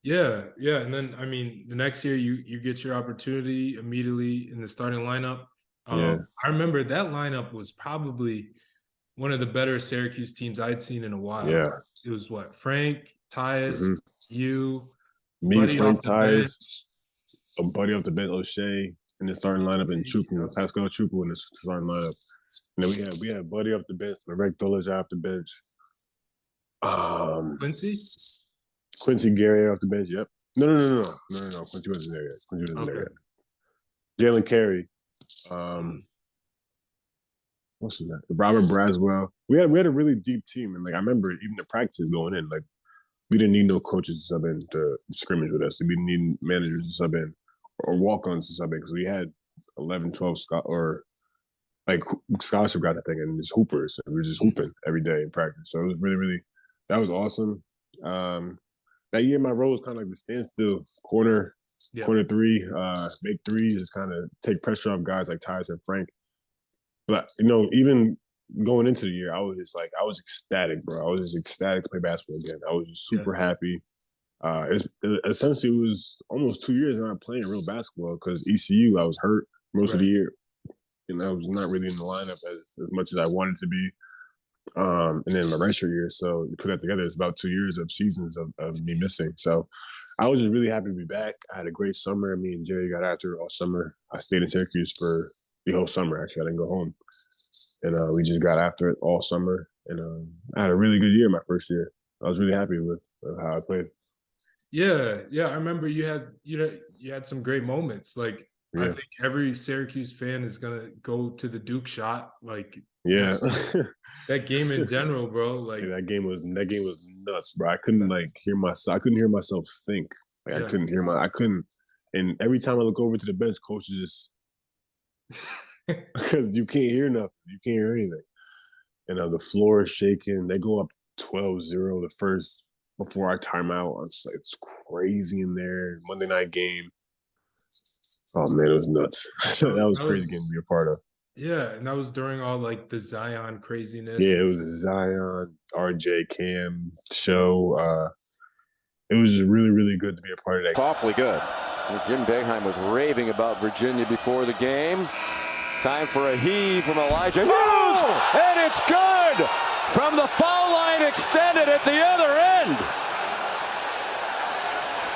[SPEAKER 1] Yeah, yeah, and then I mean, the next year you get your opportunity immediately in the starting lineup.
[SPEAKER 2] Yeah,
[SPEAKER 1] I remember that lineup was probably one of the better Syracuse teams I'd seen in a while.
[SPEAKER 2] yeah.
[SPEAKER 1] It was what, Frank, Tyus,
[SPEAKER 2] Mm-hmm.
[SPEAKER 1] you,
[SPEAKER 2] Me,
[SPEAKER 1] Buddy off
[SPEAKER 2] Frank
[SPEAKER 1] the bench.
[SPEAKER 2] Tyus, a buddy off the bench, O'Shea, in the starting lineup, and Chuku, Pascal Chuku in the starting lineup. And then we had Buddy off the bench, Marek Dolezaj off the bench.
[SPEAKER 1] Quincy?
[SPEAKER 2] Quincy Gary off the bench. Yep. No. Quincy wasn't there yet. Quincy wasn't there
[SPEAKER 1] Okay.
[SPEAKER 2] yet. Jalen Carey.
[SPEAKER 1] Mm.
[SPEAKER 2] What's his name? Robert Braswell. We had a really deep team, and like I remember even the practices going in, like we didn't need no coaches to sub in to scrimmage with us. We didn't need managers to sub in or walk-ons to sub in because we had 11, 12 or like scholarship guys, I think, and just hoopers. And we were just hooping every day in practice. So it was really, that was awesome. That year, my role was kind of like the standstill corner,
[SPEAKER 1] Yeah.
[SPEAKER 2] corner three, make threes, just kind of take pressure off guys like Tyus and Frank. But even going into the year, I was ecstatic, bro. I was just ecstatic to play basketball again. I was just super happy. Essentially, it was almost 2 years not playing real basketball because ECU, I was hurt most of the year. And I was not really in the lineup as much as I wanted to be. And then my redshirt year. So you put that together, it's about 2 years of seasons of me missing. So I was just really happy to be back. I had a great summer. Me and Jerry got after it all summer. I stayed in Syracuse for the whole summer, actually. I didn't go home. And we just got after it all summer. And I had a really good year my first year. I was really happy with how I played.
[SPEAKER 1] Yeah, yeah, I remember you had some great moments. Like I
[SPEAKER 2] Yeah.
[SPEAKER 1] think every Syracuse fan is gonna go to the Duke shot. Like
[SPEAKER 2] Yeah.
[SPEAKER 1] that game in general, bro.
[SPEAKER 2] Yeah,
[SPEAKER 1] Like
[SPEAKER 2] that game was nuts, bro. I couldn't hear myself think. Like
[SPEAKER 1] yeah.
[SPEAKER 2] I couldn't. And every time I look over to the bench, coach is just because you can't hear nothing. You can't hear anything. And the floor is shaking. They go up 12-0 the first before our timeout. It's crazy in there. Monday night game. Oh man, it was nuts. That was
[SPEAKER 1] That
[SPEAKER 2] crazy game to
[SPEAKER 1] was
[SPEAKER 2] be a part of.
[SPEAKER 1] yeah, and that was during all like the Zion craziness.
[SPEAKER 2] Yeah, it was Zion, RJ, Cam, show. It was just really good to be a part of that.
[SPEAKER 3] It's awfully good. Jim Boeheim was raving about Virginia before the game. Time for a heave from Elijah Hughes, and it's good from the foul line extended at the other end.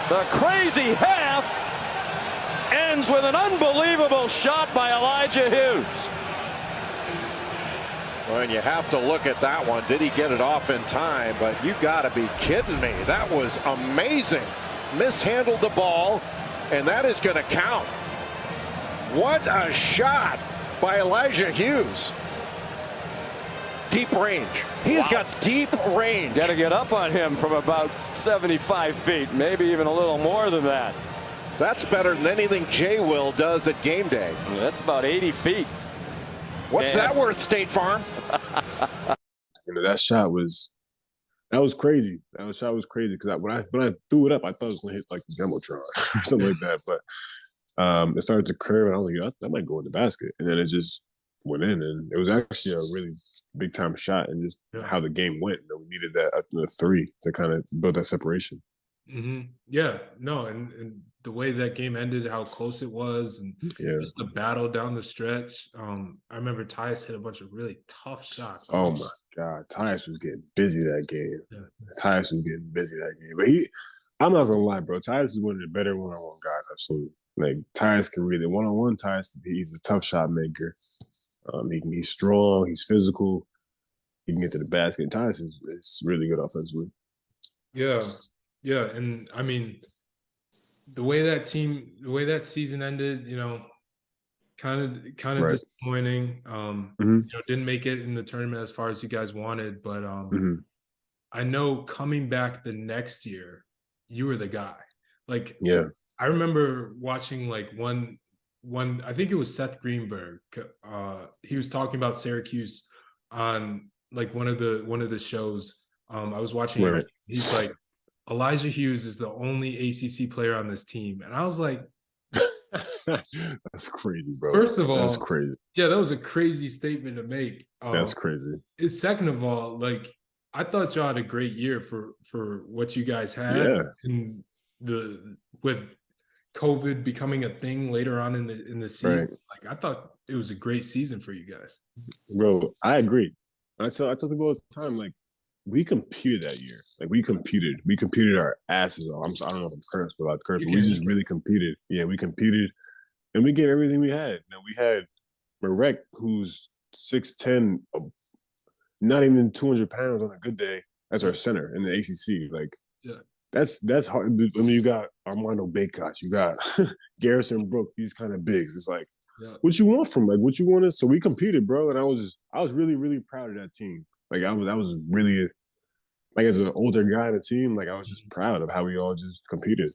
[SPEAKER 3] The crazy half ends with an unbelievable shot by Elijah Hughes. Well, and you have to look at that one. Did he get it off in time? But you got to be kidding me. That was amazing. Mishandled the ball, and that is going to count. What a shot by Elijah Hughes. Deep range. He's got deep range.
[SPEAKER 4] Got to get up on him from about 75 feet, maybe even a little more than that.
[SPEAKER 3] That's better than anything Jay Will does at game day.
[SPEAKER 4] That's about 80 feet.
[SPEAKER 3] What's that worth, State Farm?
[SPEAKER 2] That shot was crazy. That shot was crazy because when I threw it up, I thought it was going to hit like the Jumbotron or something like that. But it started to curve, and I was like, that might go in the basket. And then it just went in, and it was actually a really big time shot. And just how the game went, we needed that three to kind of build that separation.
[SPEAKER 1] Mm-hmm. Yeah, no, and the way that game ended, how close it was, and just the battle down the stretch. I remember Tyus hit a bunch of really tough shots.
[SPEAKER 2] Oh my God, Tyus was getting busy that game. But I'm not gonna lie, bro. Tyus is one of the better one-on-one guys I've seen. Like Tyus can really one-on-one. Tyus, he's a tough shot maker. He's strong. He's physical. He can get to the basket. Tyus is really good offensively.
[SPEAKER 1] Yeah, and I mean, the way that season ended, kind of disappointing. Didn't make it in the tournament as far as you guys wanted, but I know coming back the next year, you were the guy. Like,
[SPEAKER 2] Yeah.
[SPEAKER 1] I remember watching like one I think it was Seth Greenberg. He was talking about Syracuse on like one of the shows. I was watching it.
[SPEAKER 2] Right.
[SPEAKER 1] He's like, Elijah Hughes is the only ACC player on this team, and I was like,
[SPEAKER 2] That's crazy, bro.
[SPEAKER 1] first of
[SPEAKER 2] That's
[SPEAKER 1] all,
[SPEAKER 2] crazy.
[SPEAKER 1] yeah, that was a crazy statement to make.
[SPEAKER 2] That's crazy.
[SPEAKER 1] Second of all, like I thought y'all had a great year for what you guys had,
[SPEAKER 2] Yeah.
[SPEAKER 1] and with COVID becoming a thing later on in the season.
[SPEAKER 2] Right.
[SPEAKER 1] Like I thought it was a great season for you guys.
[SPEAKER 2] Bro, I agree. I tell people all the time, like, we competed that year. Like we competed our asses off. I don't know if I'm cursed without curse, but we just really competed. Yeah, we competed, and we gave everything we had. You know, we had Marek, who's 6'10", not even 200 pounds on a good day, as our center in the ACC. Like,
[SPEAKER 1] Yeah.
[SPEAKER 2] that's hard. I mean, you got Armando Bacot, you got Garrison Brook. These kind of bigs. It's like, what you want from, like, what you wanted. So we competed, bro, and I was really, really proud of that team. Like I was really, like, as an older guy in the team, like I was just proud of how we all just competed.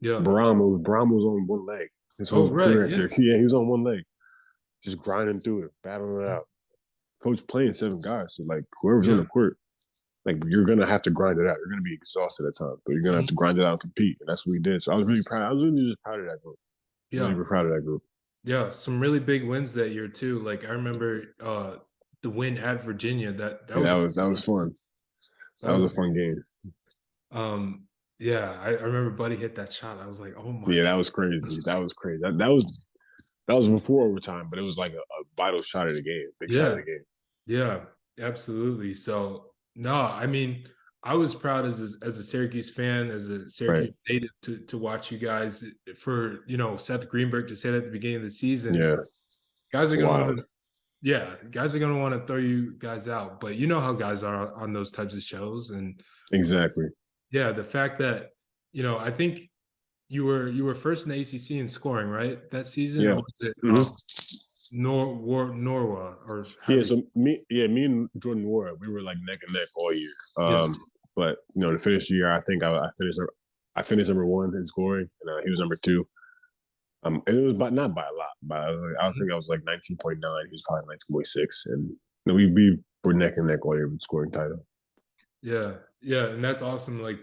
[SPEAKER 1] Yeah.
[SPEAKER 2] Braum was on one leg. His whole career here. Yeah, he was on one leg, just grinding through it, battling it out. Coach playing 7 guys, so like whoever's on the court, like you're gonna have to grind it out. You're gonna be exhausted at times, but you're gonna have to grind it out and compete, and that's what we did. So I was really proud. I was really just proud of that group.
[SPEAKER 1] Yeah,
[SPEAKER 2] really proud of that group.
[SPEAKER 1] Yeah, some really big wins that year too. Like I remember the win at Virginia. That
[SPEAKER 2] was fun. That was a fun game.
[SPEAKER 1] Yeah, I remember Buddy hit that shot. I was like, oh my.
[SPEAKER 2] Yeah, that was crazy. That was crazy. That was before overtime, but it was like a vital shot of the game, big shot of the game.
[SPEAKER 1] Yeah, absolutely. So no, I mean, I was proud as a Syracuse fan, as a Syracuse native, to watch you guys. For Seth Greenberg to say that at the beginning of the season.
[SPEAKER 2] Yeah,
[SPEAKER 1] guys are gonna want to. Yeah, guys are gonna want to throw you guys out, but you know how guys are on those types of shows, and
[SPEAKER 2] exactly.
[SPEAKER 1] Yeah, the fact that I think you were first in the ACC in scoring, right, that season?
[SPEAKER 2] Yeah.
[SPEAKER 1] Or was it Norwa or
[SPEAKER 2] so me and Jordan Ward, we were like neck and neck all year. But to finish the year, I think I finished number 1 in scoring, and he was number 2. And it was not by a lot, but I think I was like 19.9. He was probably 19.6, and we were neck and neck all year with scoring title.
[SPEAKER 1] Yeah, and that's awesome. Like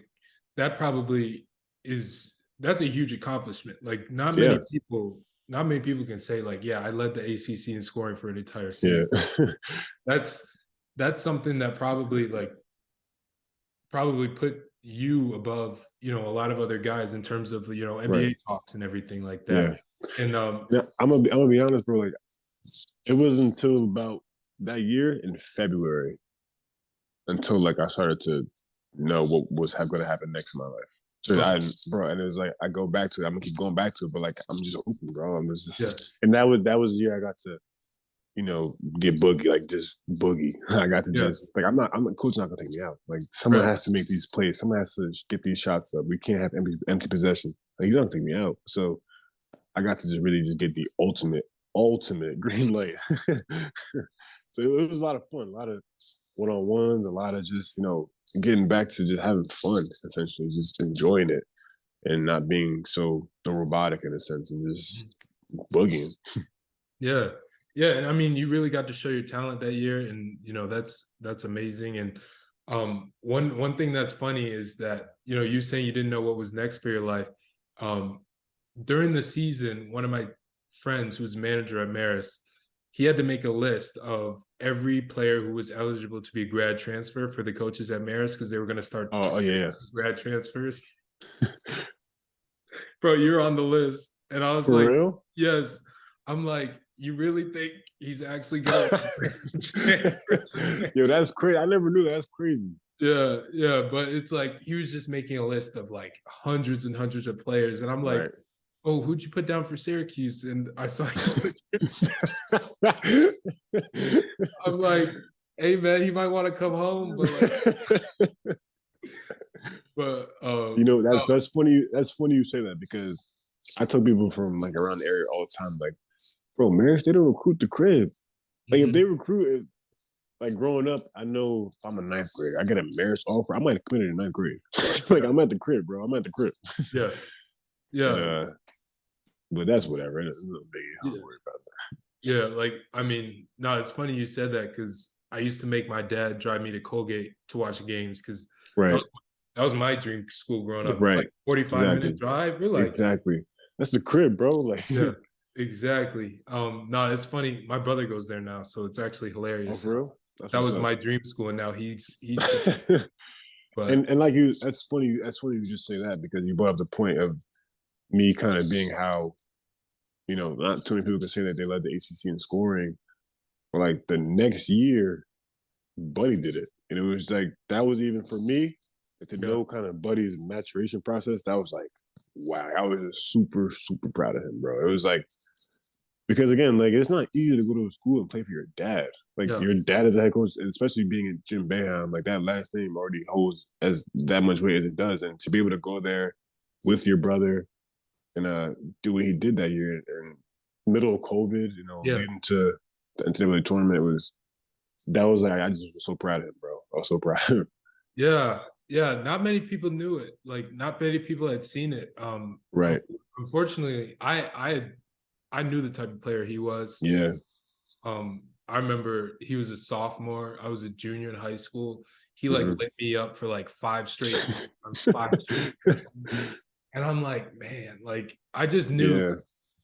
[SPEAKER 1] that probably that's a huge accomplishment. Like not many people can say like, yeah, I led the ACC in scoring for an entire season. Yeah. That's something that probably put you above a lot of other guys in terms of NBA talks and everything like that. Yeah. And
[SPEAKER 2] I'm gonna be honest, bro. Like it wasn't until about that year in February until like I started to know what was going to happen next in my life. So and it was like I go back to it. I'm gonna keep going back to it, but like I'm just hooping, bro. I'm just, and that was the year I got to, get boogie, like just boogie. I got to just like I'm not coach not gonna take me out. Like someone has to make these plays. Someone has to get these shots up. We can't have empty possession. Like he's not gonna take me out. So I got to just really just get the ultimate green light. So it was a lot of fun, a lot of one-on-ones, a lot of just, getting back to just having fun, essentially, just enjoying it and not being so robotic in a sense and just boogieing.
[SPEAKER 1] Yeah. And I mean, you really got to show your talent that year, and that's amazing. And one thing that's funny is that you saying you didn't know what was next for your life. During the season, one of my friends who was manager at Marist, he had to make a list of every player who was eligible to be a grad transfer for the coaches at Marist because they were going to start grad transfers. Bro, you're on the list. And I was like,
[SPEAKER 2] real?
[SPEAKER 1] Yes. I'm like, you really think he's actually going to
[SPEAKER 2] Yo, that's crazy. I never knew that. That's crazy.
[SPEAKER 1] Yeah. But it's like he was just making a list of like hundreds and hundreds of players. And I'm like, oh, who'd you put down for Syracuse? And I saw I'm like, hey man, he might want to come home, but
[SPEAKER 2] that's funny. That's funny you say that because I tell people from like around the area all the time, like, bro, Marist, they don't recruit the crib. Like if they recruit, like growing up, I know if I'm a ninth grader, I get a marriage offer. I might have committed in ninth grade. Like I'm at the crib, bro. I'm at the crib.
[SPEAKER 1] Yeah.
[SPEAKER 2] And
[SPEAKER 1] Yeah.
[SPEAKER 2] but that's whatever. It's no biggie. I
[SPEAKER 1] Yeah.
[SPEAKER 2] don't worry about that.
[SPEAKER 1] Yeah. Like, I mean, no, it's funny you said that because I used to make my dad drive me to Colgate to watch games because that
[SPEAKER 2] Right.
[SPEAKER 1] was, that was my dream school growing up.
[SPEAKER 2] Right.
[SPEAKER 1] Like 45-minute
[SPEAKER 2] Exactly.
[SPEAKER 1] drive. We're like,
[SPEAKER 2] Exactly. That's the crib, bro. Like
[SPEAKER 1] yeah, exactly. No, it's funny. My brother goes there now, so it's actually
[SPEAKER 2] oh,
[SPEAKER 1] hilarious.
[SPEAKER 2] for real? That's
[SPEAKER 1] That
[SPEAKER 2] what's
[SPEAKER 1] was
[SPEAKER 2] up.
[SPEAKER 1] my dream school, and now he's but
[SPEAKER 2] and like you, that's funny. That's funny you just say that because you brought up the point of me kind of being how, not too many people can say that they led the ACC in scoring, but like the next year, Buddy did it, and it was like that was even for me to
[SPEAKER 1] yeah,
[SPEAKER 2] know kind of Buddy's maturation process. That was like, wow, I was just super super proud of him, bro. It was like because again, like it's not easy to go to a school and play for your dad. Like
[SPEAKER 1] yeah,
[SPEAKER 2] your dad is a head coach, and especially being in Jim Boeheim, like that last name already holds as that much weight as it does. And to be able to go there with your brother and do what he did that year and middle of COVID,
[SPEAKER 1] yeah,
[SPEAKER 2] leading to the NCAA tournament was like I just was so proud of him, bro. I was so proud of him.
[SPEAKER 1] yeah, yeah. Not many people knew it. Like, not many people had seen it.
[SPEAKER 2] Right.
[SPEAKER 1] Unfortunately, I knew the type of player he was.
[SPEAKER 2] Yeah.
[SPEAKER 1] I remember he was a sophomore. I was a junior in high school. He like
[SPEAKER 2] Mhm.
[SPEAKER 1] lit me up for like 5 straight, and I'm like, man, like I just knew
[SPEAKER 2] Yeah.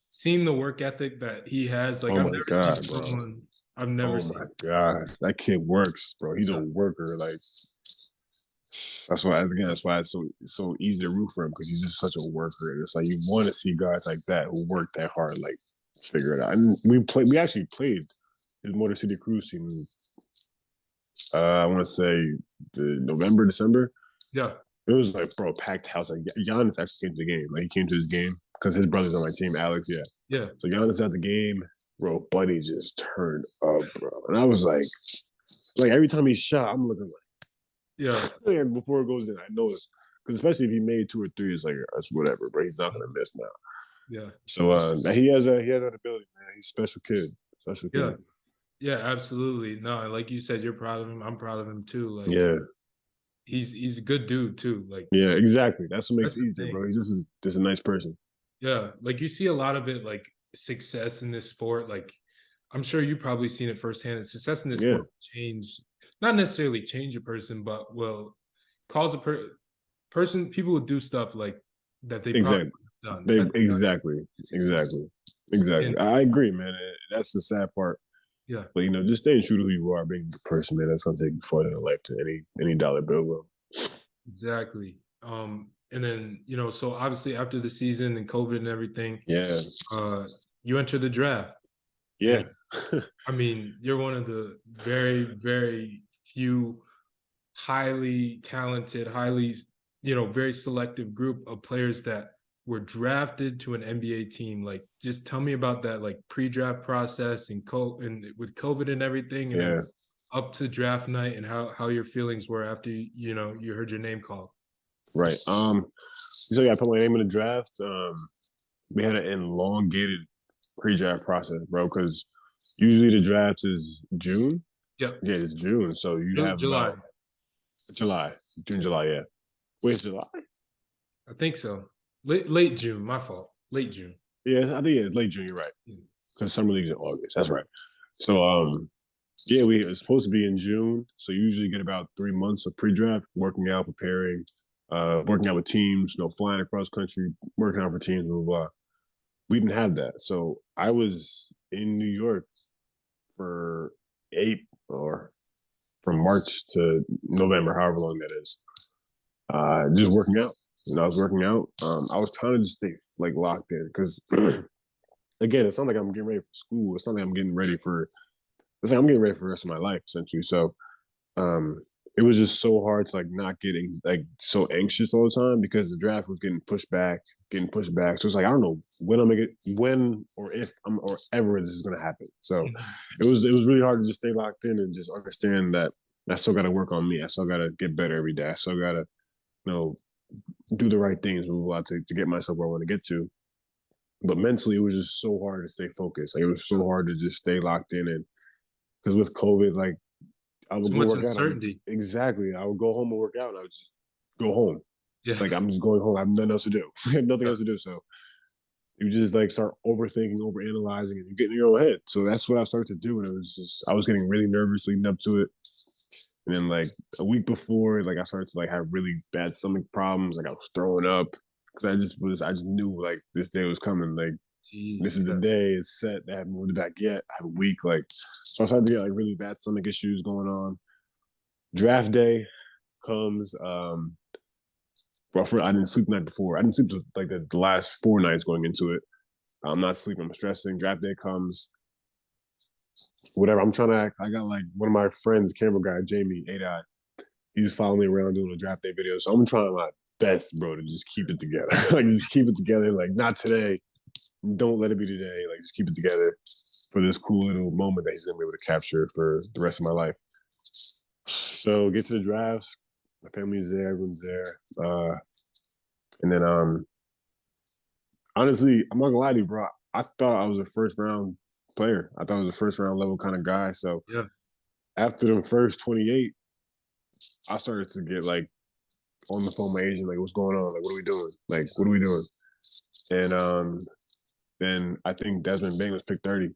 [SPEAKER 1] seeing the work ethic that he has. Like
[SPEAKER 2] Oh
[SPEAKER 1] I've
[SPEAKER 2] my
[SPEAKER 1] never seen
[SPEAKER 2] God, bro.
[SPEAKER 1] someone. I've never
[SPEAKER 2] Oh
[SPEAKER 1] seen.
[SPEAKER 2] my God. That kid works, bro. He's a
[SPEAKER 1] Yeah,
[SPEAKER 2] worker. Like that's why it's so easy to root for him because he's just such a worker. And it's like you want to see guys like that who work that hard, like figure it out. And we actually played his Motor City Cruise team. I want to say the November, December.
[SPEAKER 1] yeah,
[SPEAKER 2] It was like bro, packed house. Like Giannis actually came to the game. Like he came to his game because his brother's on my team, Alex. Yeah.
[SPEAKER 1] yeah,
[SPEAKER 2] So Giannis at the game, bro. Buddy just turned up, bro. And I was like every time he shot, I'm looking
[SPEAKER 1] yeah,
[SPEAKER 2] and before it goes in, I know it's because especially if he made 2 or 3, it's like that's whatever, but he's not gonna miss now.
[SPEAKER 1] yeah,
[SPEAKER 2] So he has that ability, man. He's a special kid, special
[SPEAKER 1] yeah,
[SPEAKER 2] kid.
[SPEAKER 1] yeah. Absolutely. No, like you said, you're proud of him. I'm proud of him too. Like
[SPEAKER 2] Yeah,
[SPEAKER 1] he's a good dude too. Like
[SPEAKER 2] yeah, exactly. That's what makes
[SPEAKER 1] that's
[SPEAKER 2] it
[SPEAKER 1] the
[SPEAKER 2] easier,
[SPEAKER 1] thing.
[SPEAKER 2] bro. He's just a nice person.
[SPEAKER 1] Yeah, like you see a lot of it, like success in this sport. Like I'm sure you probably seen it firsthand. And success in this
[SPEAKER 2] Yeah,
[SPEAKER 1] sport not necessarily change a person, but will cause person. People will do stuff like that they probably
[SPEAKER 2] exactly.
[SPEAKER 1] would have done
[SPEAKER 2] They
[SPEAKER 1] had they not
[SPEAKER 2] exactly,
[SPEAKER 1] been successful.
[SPEAKER 2] exactly, exactly.
[SPEAKER 1] And
[SPEAKER 2] I agree, man. That's the sad part.
[SPEAKER 1] yeah,
[SPEAKER 2] But just staying true to who you are, being the person, man. That's gonna take you farther in life to any dollar bill will.
[SPEAKER 1] exactly. And then so obviously after the season and COVID and everything,
[SPEAKER 2] Yeah,
[SPEAKER 1] uh, you enter the draft.
[SPEAKER 2] yeah,
[SPEAKER 1] And I mean, you're one of the very, very few highly talented, highly, very selective group of players that were drafted to an NBA team. Like, just tell me about that, like pre-draft process and with COVID and everything, and then
[SPEAKER 2] yeah.
[SPEAKER 1] up to draft night and how your feelings were after you heard your name called.
[SPEAKER 2] Right. So yeah, I put my name in the draft. We had an elongated pre-draft process, bro, because usually the draft is June.
[SPEAKER 1] Yep.
[SPEAKER 2] Yeah, it's June. So you have
[SPEAKER 1] July.
[SPEAKER 2] about July, June, July. Yeah. Wait, it's July?
[SPEAKER 1] I think so. Late June. My fault. Late June.
[SPEAKER 2] Yeah, I think yeah, late June. You're right.
[SPEAKER 1] Mm.
[SPEAKER 2] Because summer league's in August. That's right. So yeah, it's supposed to be in June. So you usually get about 3 months of pre-draft, working out, preparing, working out with teams, flying across country, working out for teams, blah, blah, blah. We didn't have that. So I was in New York for 8 or from March to November, however long that is. Just working out. I was working out. I was trying to just stay like locked in because again, it's not like I'm getting ready for school. It's not like I'm getting ready for it's like I'm getting ready for the rest of my life, essentially. So it was just so hard to like not getting like so anxious all the time because the draft was getting pushed back. So it's like I don't know when or if or ever this is gonna happen. So it was really hard to just stay locked in and just understand that I still got to work on me. I still got to get better every day. I still got to do the right things to get myself where I want to get to. But mentally, it was just so hard to stay focused. Like it was so hard to just stay locked in, and because with COVID, like I would
[SPEAKER 1] So
[SPEAKER 2] go
[SPEAKER 1] much
[SPEAKER 2] work out.
[SPEAKER 1] uncertainty.
[SPEAKER 2] Exactly. I would go home and work out, and I would just go home.
[SPEAKER 1] Yeah.
[SPEAKER 2] Like, I'm just going home. I have nothing else to do. I have nothing else to do. So you just like start overthinking, overanalyzing, and you get in your own head. So that's what I started to do. And it was just, I was getting really nervous leading up to it. And then like a week before, like I started to like have really bad stomach problems. Like I was throwing up because I just knew like this day was coming. Like
[SPEAKER 1] Jeez,
[SPEAKER 2] this is the day. It's set. They haven't moved it back yet. I have a week. Like so, I started to get like really bad stomach issues going on. Draft day comes. Well, I didn't sleep the night before. I didn't sleep like the last 4 nights going into it. I'm not sleeping. I'm stressing. Draft day comes. Whatever. I'm trying to act. I got like one of my friends, camera guy, Jamie, 8-Eye. He's following me around doing a draft day video. So I'm trying my best, bro, to just keep it together. Like, just keep it together. Like, not today. Don't let it be today. Like, just keep it together for this cool little moment that he's going to be able to capture for the rest of my life. So, get to the drafts. My family's there. Everyone's there. And then, honestly, I'm not going to lie to you, bro. I thought I was a first round player. I thought I was a first round level kind of guy. So,
[SPEAKER 1] yeah.
[SPEAKER 2] After the first 28, I started to get like on the phone with my agent, like, what's going on? Like, what are we doing? Like, what are we doing? And then I think Desmond Bain was picked 30.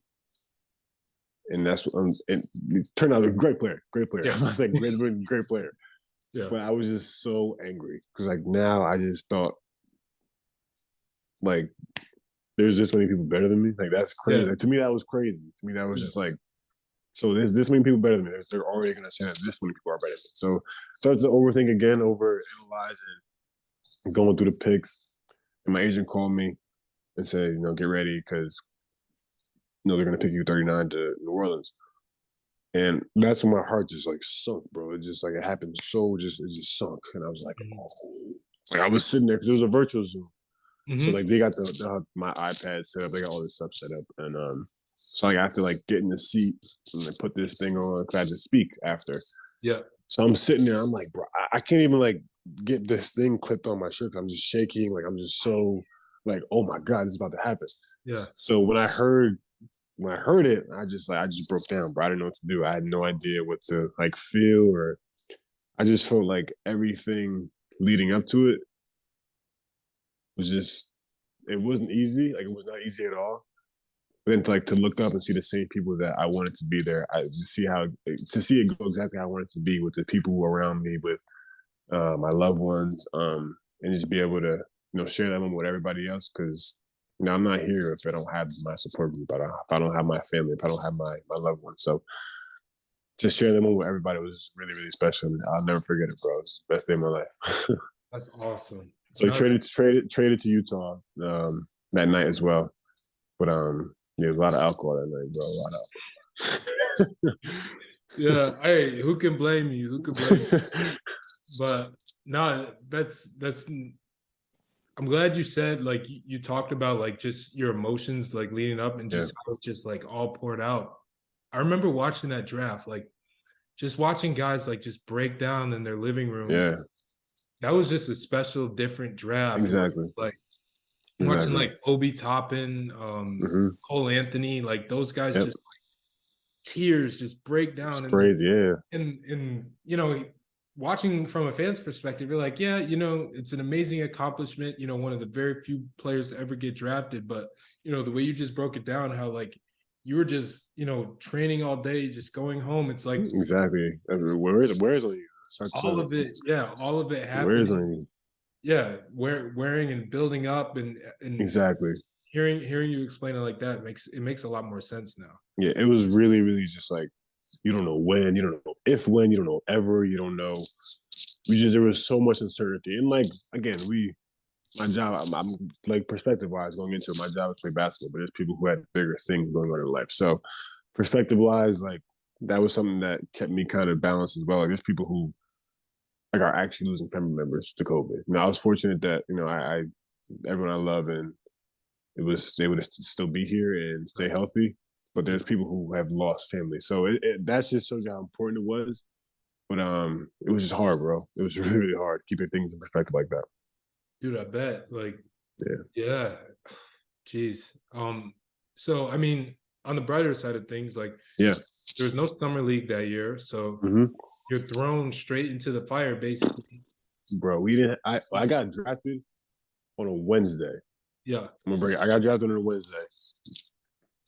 [SPEAKER 2] And that's what and it turned out a great player. Great player.
[SPEAKER 1] Yeah.
[SPEAKER 2] I was like, great player.
[SPEAKER 1] Yeah.
[SPEAKER 2] But I was just so angry. Because like now I just thought like there's this many people better than me. Like that's crazy.
[SPEAKER 1] Yeah.
[SPEAKER 2] Like, to me, that was crazy. To me, that was just like, so there's this many people better than me. They're already gonna say that this many people are better than me. So started to overthink again, over analyzing, going through the picks. And my agent called me and said, get ready because they're gonna pick you 39 to New Orleans. And that's when my heart just like sunk, bro. It just like it happened it just sunk. And I was like, oh. Like I was sitting there because it was a virtual Zoom. So like they got my iPad set up, they got all this stuff set up. And so like I have to like get in the seat and like put this thing on because I had to speak after.
[SPEAKER 1] Yeah.
[SPEAKER 2] So I'm sitting there, I'm like, bro, I can't even like get this thing clipped on my shirt. I'm just shaking, like I'm just so like, oh my God, this is about to happen.
[SPEAKER 1] Yeah.
[SPEAKER 2] So when I heard it, I just broke down, bro. I didn't know what to do. I had no idea what to like feel, or I just felt like everything leading up to it was just, it wasn't easy. Like it was not easy at all. But then to look up and see the same people that I wanted to be there, to see it go exactly how I wanted it to be with the people around me, with my loved ones, and just be able to share that moment with everybody else. Because I'm not here if I don't have my support group, if I don't have my family, if I don't have my loved ones. So just sharing that moment with everybody was really, really special. I'll never forget it, bro. It's the best day of my life.
[SPEAKER 1] That's awesome.
[SPEAKER 2] So traded to Utah that night as well. But there was a lot of alcohol that night, bro. A lot of alcohol.
[SPEAKER 1] Yeah. Hey, who can blame you? Who can blame you? But no, that's I'm glad you said, like, you talked about like just your emotions like leading up and just how it just like all poured out. I remember watching that draft, like just watching guys like just break down in their living rooms.
[SPEAKER 2] Yeah.
[SPEAKER 1] That was just a special, different draft.
[SPEAKER 2] Exactly.
[SPEAKER 1] Like watching like Obi Toppin, Cole Anthony, like those guys just like, tears just break down.
[SPEAKER 2] It's crazy, yeah.
[SPEAKER 1] And watching from a fan's perspective, you're like, yeah, it's an amazing accomplishment. One of the very few players to ever get drafted. But the way you just broke it down, how like you were just training all day, just going home. It's like
[SPEAKER 2] exactly. Where's on you?
[SPEAKER 1] All of it, yeah, all of it happening.
[SPEAKER 2] Where's on you?
[SPEAKER 1] Yeah, wearing and building up, and
[SPEAKER 2] exactly.
[SPEAKER 1] Hearing you explain it like that makes a lot more sense now.
[SPEAKER 2] Yeah, it was really, really just like, you don't know when, you don't know if when, you don't know ever, you don't know. There was so much uncertainty. And like, again, my job, I'm like perspective wise going into it, my job is play basketball, but there's people who had bigger things going on in life. So perspective wise, like that was something that kept me kind of balanced as well. Like there's people who like are actually losing family members to COVID. I was fortunate that, I everyone I love and they would still be here and stay healthy. But there's people who have lost family. So that just shows you how important it was. But it was just hard, bro. It was really, really hard keeping things in perspective like that.
[SPEAKER 1] Dude, I bet. Like,
[SPEAKER 2] yeah.
[SPEAKER 1] Jeez. So I mean, on the brighter side of things, like
[SPEAKER 2] Yeah.
[SPEAKER 1] there was no summer league that year, so
[SPEAKER 2] Hmm.
[SPEAKER 1] you're thrown straight into the fire, basically.
[SPEAKER 2] Bro, we didn't. I got drafted on a Wednesday.
[SPEAKER 1] Yeah.
[SPEAKER 2] I got drafted on a Wednesday.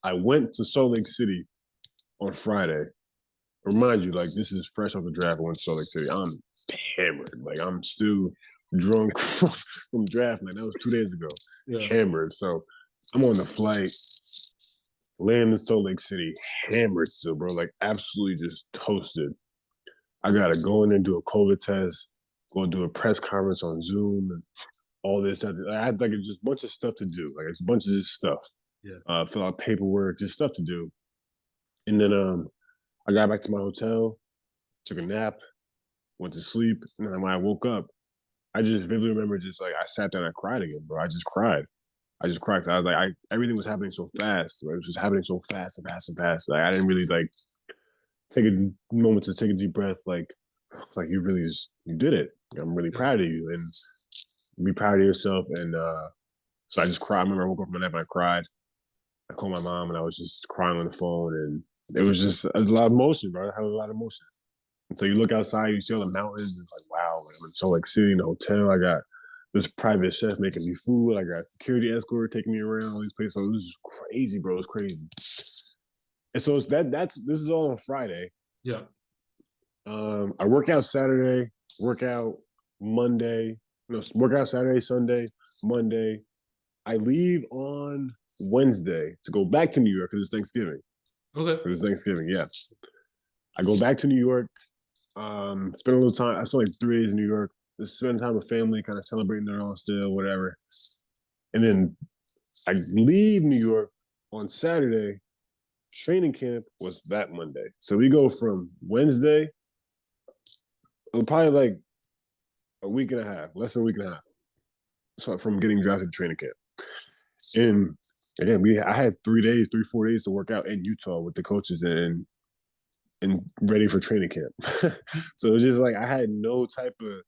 [SPEAKER 2] I went to Salt Lake City on Friday. Remind you, like, this is fresh off the draft. I went to Salt Lake City. I'm hammered. Like, I'm still drunk from draft night. That was 2 days ago.
[SPEAKER 1] Yeah.
[SPEAKER 2] Hammered. So I'm on the flight, land in Salt Lake City, hammered still, bro. Like, absolutely just toasted. I gotta go in there and do a COVID test, go do a press conference on Zoom, and all this. I had like just a bunch of stuff to do. Like, it's a bunch of this stuff.
[SPEAKER 1] Yeah.
[SPEAKER 2] Fill out paperwork, just stuff to do. And then I got back to my hotel, took a nap, went to sleep, and then when I woke up, I just vividly remember just like I sat there and I cried again, bro. I just cried. I just cried. 'Cause I was like, everything was happening so fast. Right? It was just happening so fast and fast and fast. Like I didn't really like take a moment to take a deep breath. Like you really just you did it. I'm really proud of you, and be proud of yourself. And so I just cried. I remember I woke up from my nap and I cried. I called my mom and I was just crying on the phone, and it was just a lot of emotion, bro. I had a lot of emotions. And so you look outside, you see all the mountains. It's like, wow, man, I'm in Salt Lake City in the hotel. I got this private chef making me food. I got a security escort taking me around all these places. So it was just crazy, bro. It was crazy. And so this is all on Friday.
[SPEAKER 1] Yeah.
[SPEAKER 2] I work out Saturday, work out Monday. No, work out Saturday, Sunday, Monday. I leave on Wednesday to go back to New York because it's Thanksgiving.
[SPEAKER 1] Okay.
[SPEAKER 2] Because it's Thanksgiving, yeah. I go back to New York, spend a little time. I spent like 3 days in New York, just spend time with family, kind of celebrating it all still, whatever. And then I leave New York on Saturday. Training camp was that Monday. So we go from Wednesday, probably like a week and a half, less than a week and a half. So from getting drafted to training camp. And again, I had 4 days to work out in Utah with the coaches and ready for training camp. So it was just like I had no type of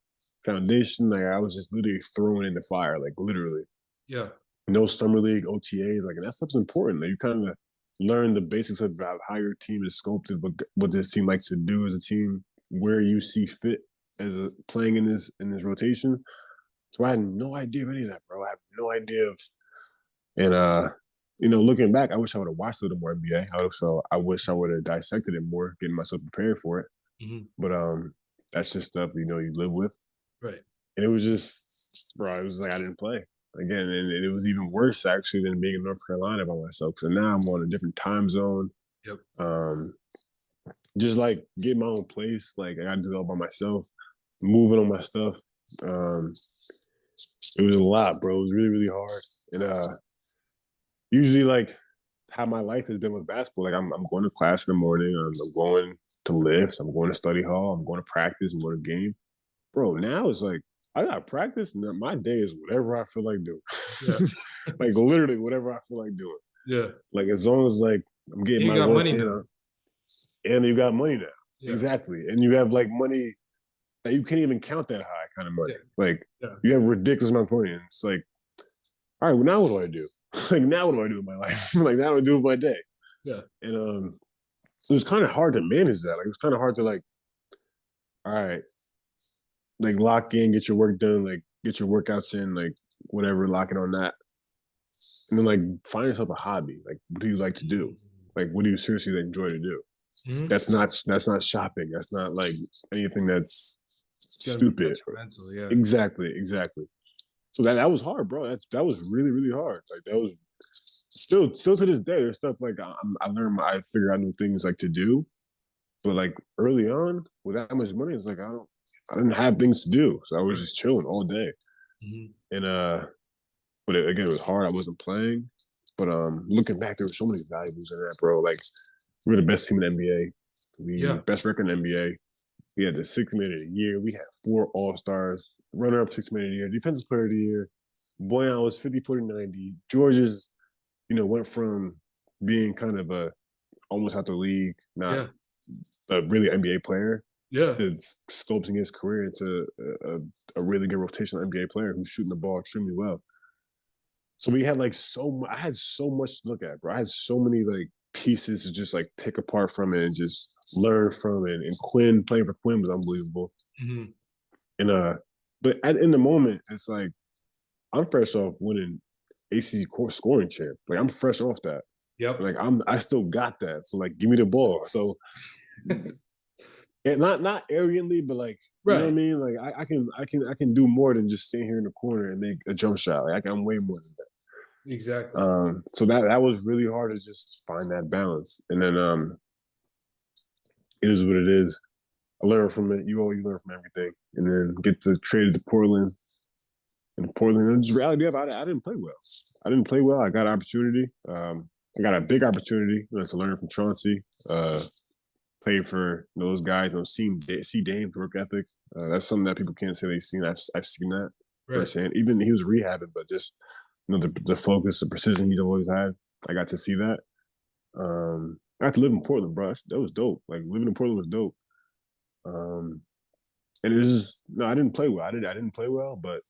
[SPEAKER 2] foundation. Like I was just literally thrown in the fire, like literally.
[SPEAKER 1] Yeah.
[SPEAKER 2] No summer league, OTAs, like and that stuff's important. Like you kind of learn the basics about how your team is sculpted, what this team likes to do as a team, where you see fit as a playing in this rotation. So I had no idea of any of that, bro. I have no idea of, and looking back, I wish I would have watched a little more NBA. I wish I would have dissected it more, getting myself prepared for it.
[SPEAKER 1] Mm-hmm.
[SPEAKER 2] But that's just stuff you live with.
[SPEAKER 1] Right.
[SPEAKER 2] And it was just, bro, it was like I didn't play again, and it was even worse actually than being in North Carolina by myself. So now I'm on a different time zone.
[SPEAKER 1] Yep.
[SPEAKER 2] Just like getting my own place. Like I got to do it all by myself, moving on my stuff. It was a lot, bro. It was really, really hard. And usually, like how my life has been with basketball, like I'm going to class in the morning. I'm going to lifts. I'm going to study hall. I'm going to practice. I'm going to game. Bro, now it's like I got practice. And my day is whatever I feel like doing.
[SPEAKER 1] Yeah.
[SPEAKER 2] Like literally whatever I feel like doing.
[SPEAKER 1] Yeah.
[SPEAKER 2] Like as long as like I'm getting
[SPEAKER 1] you
[SPEAKER 2] my
[SPEAKER 1] got
[SPEAKER 2] work
[SPEAKER 1] money
[SPEAKER 2] in,
[SPEAKER 1] now.
[SPEAKER 2] And you got money now.
[SPEAKER 1] Yeah.
[SPEAKER 2] Exactly. And you have like money that you can't even count that high kind of money.
[SPEAKER 1] Yeah.
[SPEAKER 2] Like
[SPEAKER 1] Yeah.
[SPEAKER 2] you have ridiculous amount of money. And it's like, all right, well, now what do I do? Like now what do I do with my life? Like now what do I do with my day?
[SPEAKER 1] Yeah.
[SPEAKER 2] And it was kind of hard to manage that. Like it was kind of hard to like, all right, like lock in, get your work done, like get your workouts in, like whatever, lock it on that. And then like find yourself a hobby. Like what do you like to do? Like what do you seriously enjoy to do?
[SPEAKER 1] Mm-hmm.
[SPEAKER 2] That's not shopping. That's not like anything that's stupid.
[SPEAKER 1] Yeah.
[SPEAKER 2] Exactly. So that was hard, bro. That was really, really hard. Like that was still to this day. There's stuff like I figure out new things like to do, but like early on with that much money, it's like I didn't have things to do, so I was just chilling all day.
[SPEAKER 1] Mm-hmm.
[SPEAKER 2] And but again, it was hard. I wasn't playing, but looking back, there were so many valuables in that, bro. Like we were the best team in the NBA. We best record in the NBA. We had the 6th man of the year. We had 4 All-Stars, runner-up 6th man of the year, defensive player of the year. Boyan was 50, 40, 90. George's, went from being kind of almost out the league, not a really NBA player, to sculpting his career into a really good rotational NBA player who's shooting the ball extremely well. So we had like I had so much to look at, bro. I had so many like pieces to just like pick apart from it and just learn from it. And Quinn, playing for Quinn, was unbelievable.
[SPEAKER 1] Mm-hmm.
[SPEAKER 2] And but in the moment, it's like I'm fresh off winning ACC scoring champ. Like I'm fresh off that.
[SPEAKER 1] Yep.
[SPEAKER 2] Like I still got that. So like, give me the ball. So, and not arrogantly, but like, you know what I
[SPEAKER 1] Right.
[SPEAKER 2] mean? Like I can do more than just sitting here in the corner and make a jump shot. Like I'm way more than that.
[SPEAKER 1] Exactly.
[SPEAKER 2] So that was really hard to just find that balance. And then it is what it is. I learned from it. You always learn from everything. And then get to trade it to Portland. And Portland, and just reality of I didn't play well. I didn't play well. I got an opportunity. I got a big opportunity to learn from Chauncey. Played for those guys. See Dame's work ethic. That's something that people can't say they've seen. I've seen that firsthand. Even he was rehabbing, but just the focus, the precision he's always had. I got to see that. I got to live in Portland, bro. That was dope. Like living in Portland was dope. And it was just I didn't play well. I didn't play well, but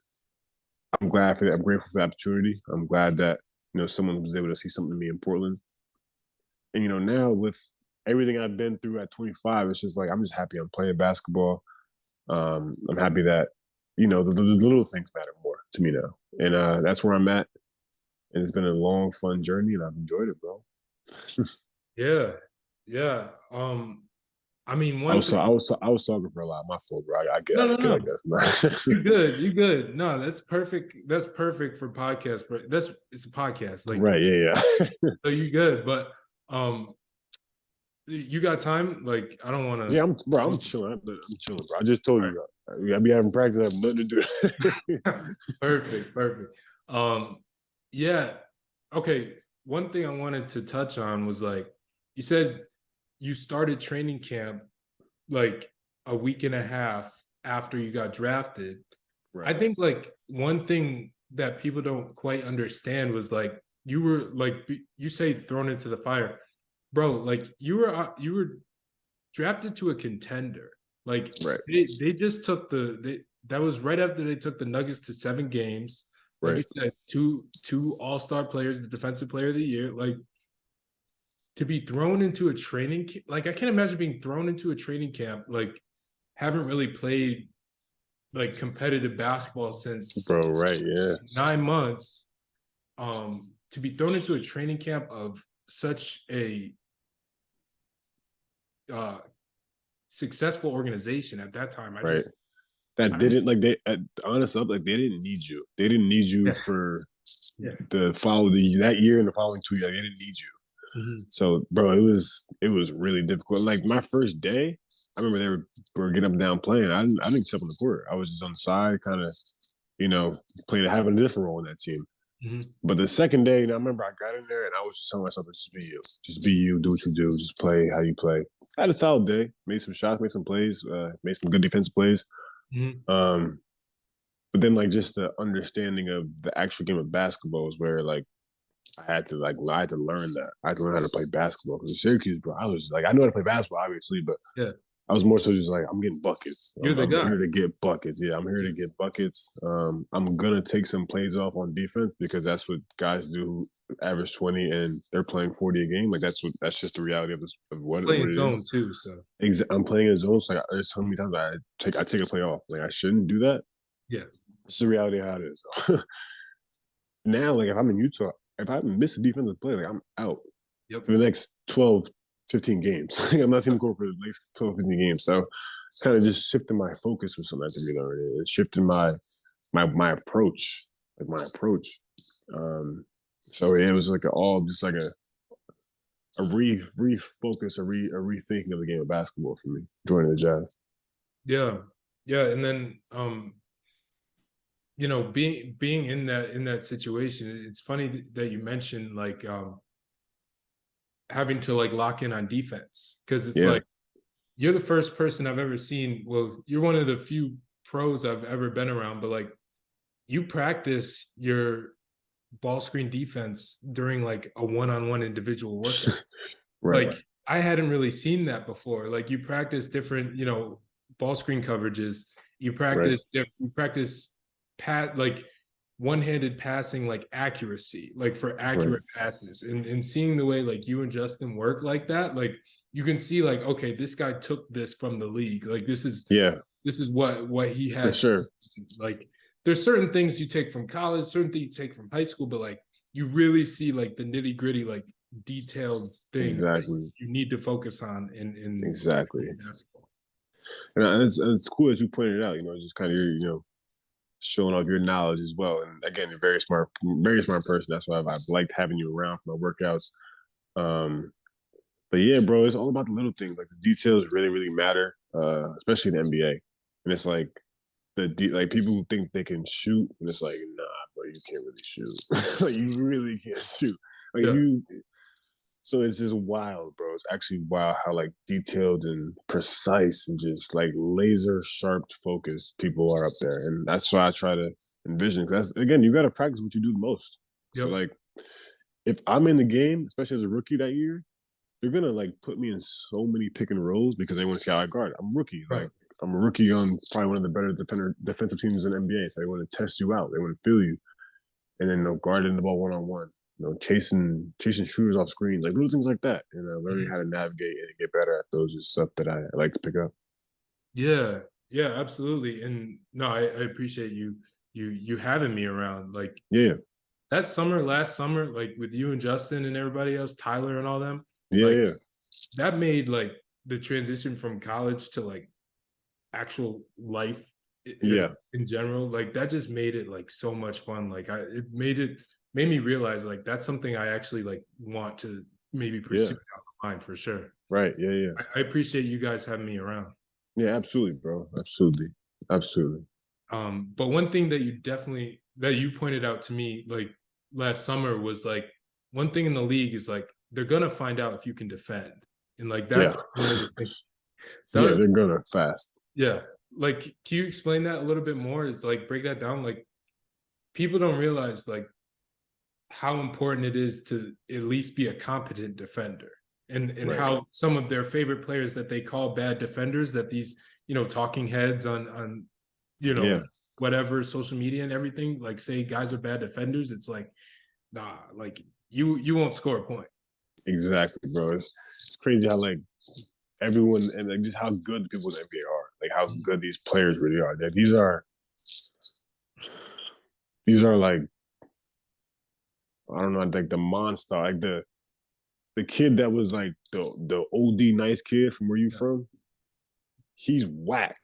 [SPEAKER 2] I'm glad for that. I'm grateful for the opportunity. I'm glad that someone was able to see something in me in Portland. And now with everything I've been through at 25, it's just like I'm just happy I'm playing basketball. I'm happy that the little things matter more to me now, and that's where I'm at. And it's been a long, fun journey, and I've enjoyed it, bro.
[SPEAKER 1] Yeah. I mean,
[SPEAKER 2] I was talking for a lot. My fault, bro. I get
[SPEAKER 1] no.
[SPEAKER 2] like that.
[SPEAKER 1] You good. No, that's perfect. That's perfect for podcast, but it's a podcast. Like
[SPEAKER 2] right, yeah.
[SPEAKER 1] So you good, but you got time? Like I don't want to.
[SPEAKER 2] Yeah, I'm chilling. I'm chilling, bro. I just told you, I be having practice. I have nothing to do.
[SPEAKER 1] Perfect. Yeah. Okay. One thing I wanted to touch on was like you said you started training camp like a week and a half after you got drafted.
[SPEAKER 2] Right.
[SPEAKER 1] I think like one thing that people don't quite understand was like you were like you say thrown into the fire, bro. Like you were drafted to a contender. Like
[SPEAKER 2] right.
[SPEAKER 1] they just took that was right after they took the Nuggets to 7 games. Like
[SPEAKER 2] right.
[SPEAKER 1] you said, two all-star players, the defensive player of the year. Like to be thrown into a training camp, like I can't imagine being thrown into a training camp, like haven't really played like competitive basketball since
[SPEAKER 2] bro, right, yeah.
[SPEAKER 1] 9 months. To be thrown into a training camp of such a successful organization at that time.
[SPEAKER 2] Didn't like they honest up, like they didn't need you. They didn't need you for that year and the following 2 years. They didn't need you.
[SPEAKER 1] Mm-hmm.
[SPEAKER 2] So, bro, it was really difficult. Like my first day, I remember they were getting up and down playing. I didn't step on the court. I was just on the side, kind of, having a different role in that team.
[SPEAKER 1] Mm-hmm.
[SPEAKER 2] But the second day, I remember I got in there and I was just telling myself, just be you, do what you do, just play how you play. I had a solid day, made some shots, made some plays, made some good defensive plays.
[SPEAKER 1] Mm-hmm.
[SPEAKER 2] But then like just the understanding of the actual game of basketball is where like I had to learn that. I had to learn how to play basketball because in Syracuse, bro, I was like, I know how to play basketball, obviously, but I was more so just like, I'm getting buckets. I'm here to get buckets. Yeah, I'm here to get buckets. I'm gonna take some plays off on defense because that's what guys do who average 20 and they're playing 40 a game. Like that's just the reality of what it
[SPEAKER 1] zone
[SPEAKER 2] is.
[SPEAKER 1] Too, so
[SPEAKER 2] I'm playing in zone. So there's so many times I take a play off. Like I shouldn't do that.
[SPEAKER 1] Yeah,
[SPEAKER 2] it's the reality of how it is. Now, like if I'm in Utah, if I miss a defensive play, like I'm out for the next 12, 15 games. I'm not seeing the court for the next 12, 15 games. So kind of just shifting my focus was something to be learned. It's shifting my approach, So it was like a refocus, a rethinking of the game of basketball for me, joining the Jazz.
[SPEAKER 1] Yeah. And then being in that situation, it's funny that you mentioned like having to like lock in on defense because it's like you're the first person I've ever seen. Well, you're one of the few pros I've ever been around, but like you practice your ball screen defense during like a one-on-one individual workout. Like I hadn't really seen that before. Like you practice different, ball screen coverages. You practice like one-handed passing, like accuracy, like for accurate passes, and seeing the way like you and Justin work like that, like you can see like, okay, this guy took this from the league. Like this is what he
[SPEAKER 2] for
[SPEAKER 1] has.
[SPEAKER 2] sure.
[SPEAKER 1] Like there's certain things you take from college, certain things you take from high school, but like you really see like the nitty-gritty, like detailed things that you need to focus on in basketball.
[SPEAKER 2] And it's cool that you pointed it out, just kind of showing off your knowledge as well. And again, you're very smart person. That's why I've liked having you around for my workouts. But yeah, bro, it's all about the little things. Like the details really, really matter, especially in the NBA. And it's like like people who think they can shoot, and it's like, nah, bro, you can't really shoot. Like you really can't shoot. Like so it's just wild, bro. It's actually wild how like detailed and precise and just like laser sharp focused people are up there. And that's why I try to envision. Because again, you got to practice what you do the most. So like, if I'm in the game, especially as a rookie that year, they're gonna like put me in so many pick and rolls because they want to see how I guard. I'm a rookie. Like I'm a rookie on probably one of the better defensive teams in the NBA. So they want to test you out. They want to feel you, and then guarding the ball one-on-one. Chasing shooters off screens, like little things like that, and learning how to navigate and get better at those is stuff that I like to pick up.
[SPEAKER 1] Yeah, absolutely. And no, I appreciate you having me around. Like last summer, like with you and Justin and everybody else, Tyler and all them. That made like the transition from college to like actual life in general. Like that just made it like so much fun. Like it made me realize like that's something I actually like want to maybe pursue down the line for sure.
[SPEAKER 2] Right.
[SPEAKER 1] I appreciate you guys having me around.
[SPEAKER 2] Yeah, absolutely, bro. Absolutely.
[SPEAKER 1] But one thing that you pointed out to me like last summer was like one thing in the league is like they're gonna find out if you can defend. And like that's
[SPEAKER 2] they're gonna fast.
[SPEAKER 1] Yeah. Like can you explain that a little bit more? It's like break that down. Like people don't realize like how important it is to at least be a competent defender, and how some of their favorite players that they call bad defenders, that these talking heads on whatever social media and everything like say guys are bad defenders. It's like, nah, like you won't score a point.
[SPEAKER 2] Exactly, bro. It's crazy how like everyone and like just how good the people in the NBA are, like how good these players really are. These are like, I don't know, like the monster, like the kid that was like the OD nice kid from where you from. He's whack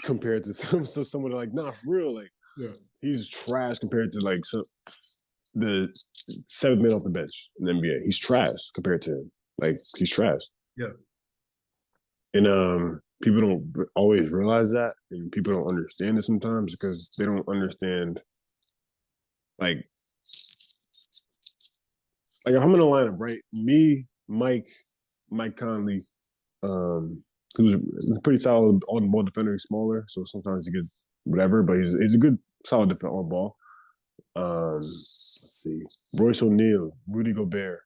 [SPEAKER 2] compared to someone like, nah, for real, like he's trash compared to like the seventh man off the bench in the NBA. He's trash compared to him. Like he's trash.
[SPEAKER 1] Yeah.
[SPEAKER 2] And people don't always realize that, and people don't understand it sometimes because they don't understand like if I'm in a lineup, right? Me, Mike Conley, who's pretty solid on ball defender. He's smaller, so sometimes he gets whatever, but he's a good solid defender on ball. Let's see, Royce O'Neal, Rudy Gobert,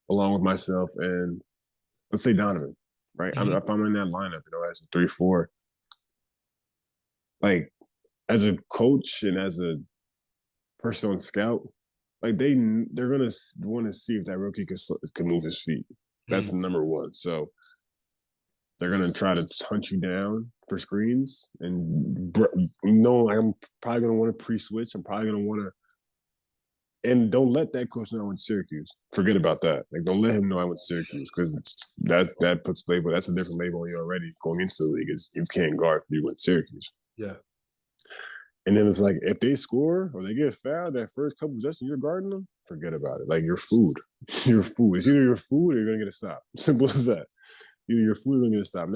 [SPEAKER 2] along with myself, and let's say Donovan, right?
[SPEAKER 1] Mm-hmm.
[SPEAKER 2] If I'm in that lineup, as a 3-4, like as a coach and as a person on scout, like they're gonna want to see if that rookie can move his feet. That's number one. So they're gonna try to hunt you down for screens, and I'm probably gonna want to pre-switch. I'm probably gonna want to, and don't let that coach know I went to Syracuse. Forget about that. Like don't let him know I went to Syracuse, because that puts label. That's a different label on you already going into the league. Is you can't guard if you went to Syracuse.
[SPEAKER 1] Yeah. And
[SPEAKER 2] then it's like, if they score or they get fouled that first couple possessions, you're guarding them, forget about it. Like, you're food. You're food. It's either your food or you're going to get a stop. Simple as that. Either your food or you're going to get a stop. And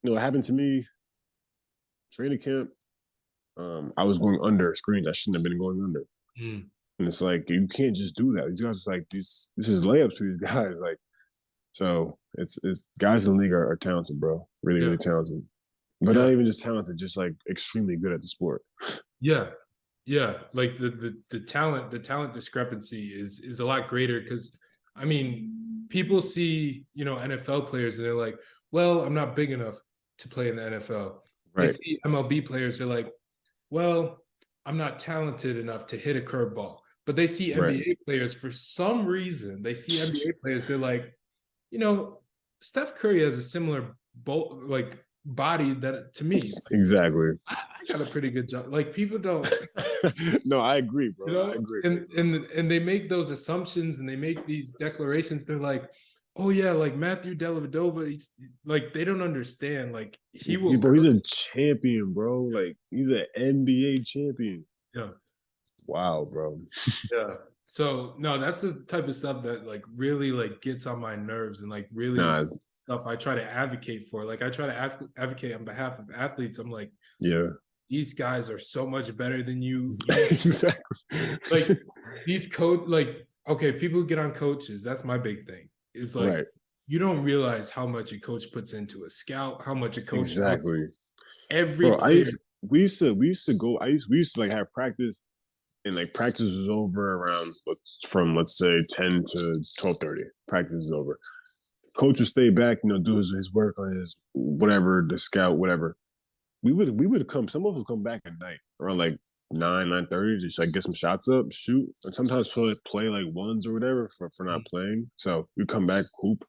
[SPEAKER 2] it happened to me. Training camp, I was going under screens. I shouldn't have been going under. And it's like, you can't just do that. These guys are like, this is layups for these guys. Like, so it's guys in the league are talented, bro. Really, really talented. But not even just talented, just like extremely good at the sport.
[SPEAKER 1] Yeah. Like the talent discrepancy is a lot greater, because I mean, people see, NFL players and they're like, well, I'm not big enough to play in the NFL. They
[SPEAKER 2] Right.
[SPEAKER 1] see MLB players, they're like, well, I'm not talented enough to hit a curveball. But they see
[SPEAKER 2] Right.
[SPEAKER 1] NBA players for some reason. They see NBA players, they're like, Steph Curry has a similar body that to me.
[SPEAKER 2] Exactly.
[SPEAKER 1] I got a pretty good job. Like people don't,
[SPEAKER 2] No, I agree, bro. I agree.
[SPEAKER 1] and they make those assumptions and they make these declarations. They're like, oh yeah, like Matthew Dellavedova, like they don't understand. Like he will,
[SPEAKER 2] Bro, he's a champion, bro. Like he's an NBA champion.
[SPEAKER 1] yeah,
[SPEAKER 2] Wow, bro.
[SPEAKER 1] yeah. So no, that's the type of stuff that like really like gets on my nerves and like really
[SPEAKER 2] Nah,
[SPEAKER 1] stuff I try to advocate for. Like I try to advocate on behalf of athletes. I'm like,
[SPEAKER 2] yeah.
[SPEAKER 1] these guys are so much better than you.
[SPEAKER 2] Exactly.
[SPEAKER 1] Like these okay, people get on coaches. That's my big thing. It's like
[SPEAKER 2] Right.
[SPEAKER 1] you don't realize how much a coach puts into a scout, how much a coach
[SPEAKER 2] Exactly.
[SPEAKER 1] every
[SPEAKER 2] Bro,
[SPEAKER 1] player.
[SPEAKER 2] we used to go. We used to like have practice, and like practice was over around from let's say 10 to 12:30. Practice is over. Coach would stay back, do his work on his whatever, the scout, whatever. We would come. Some of us would come back at night around like 9:30, just like get some shots up, shoot, and sometimes play like ones or whatever for not playing. So we come back, hoop.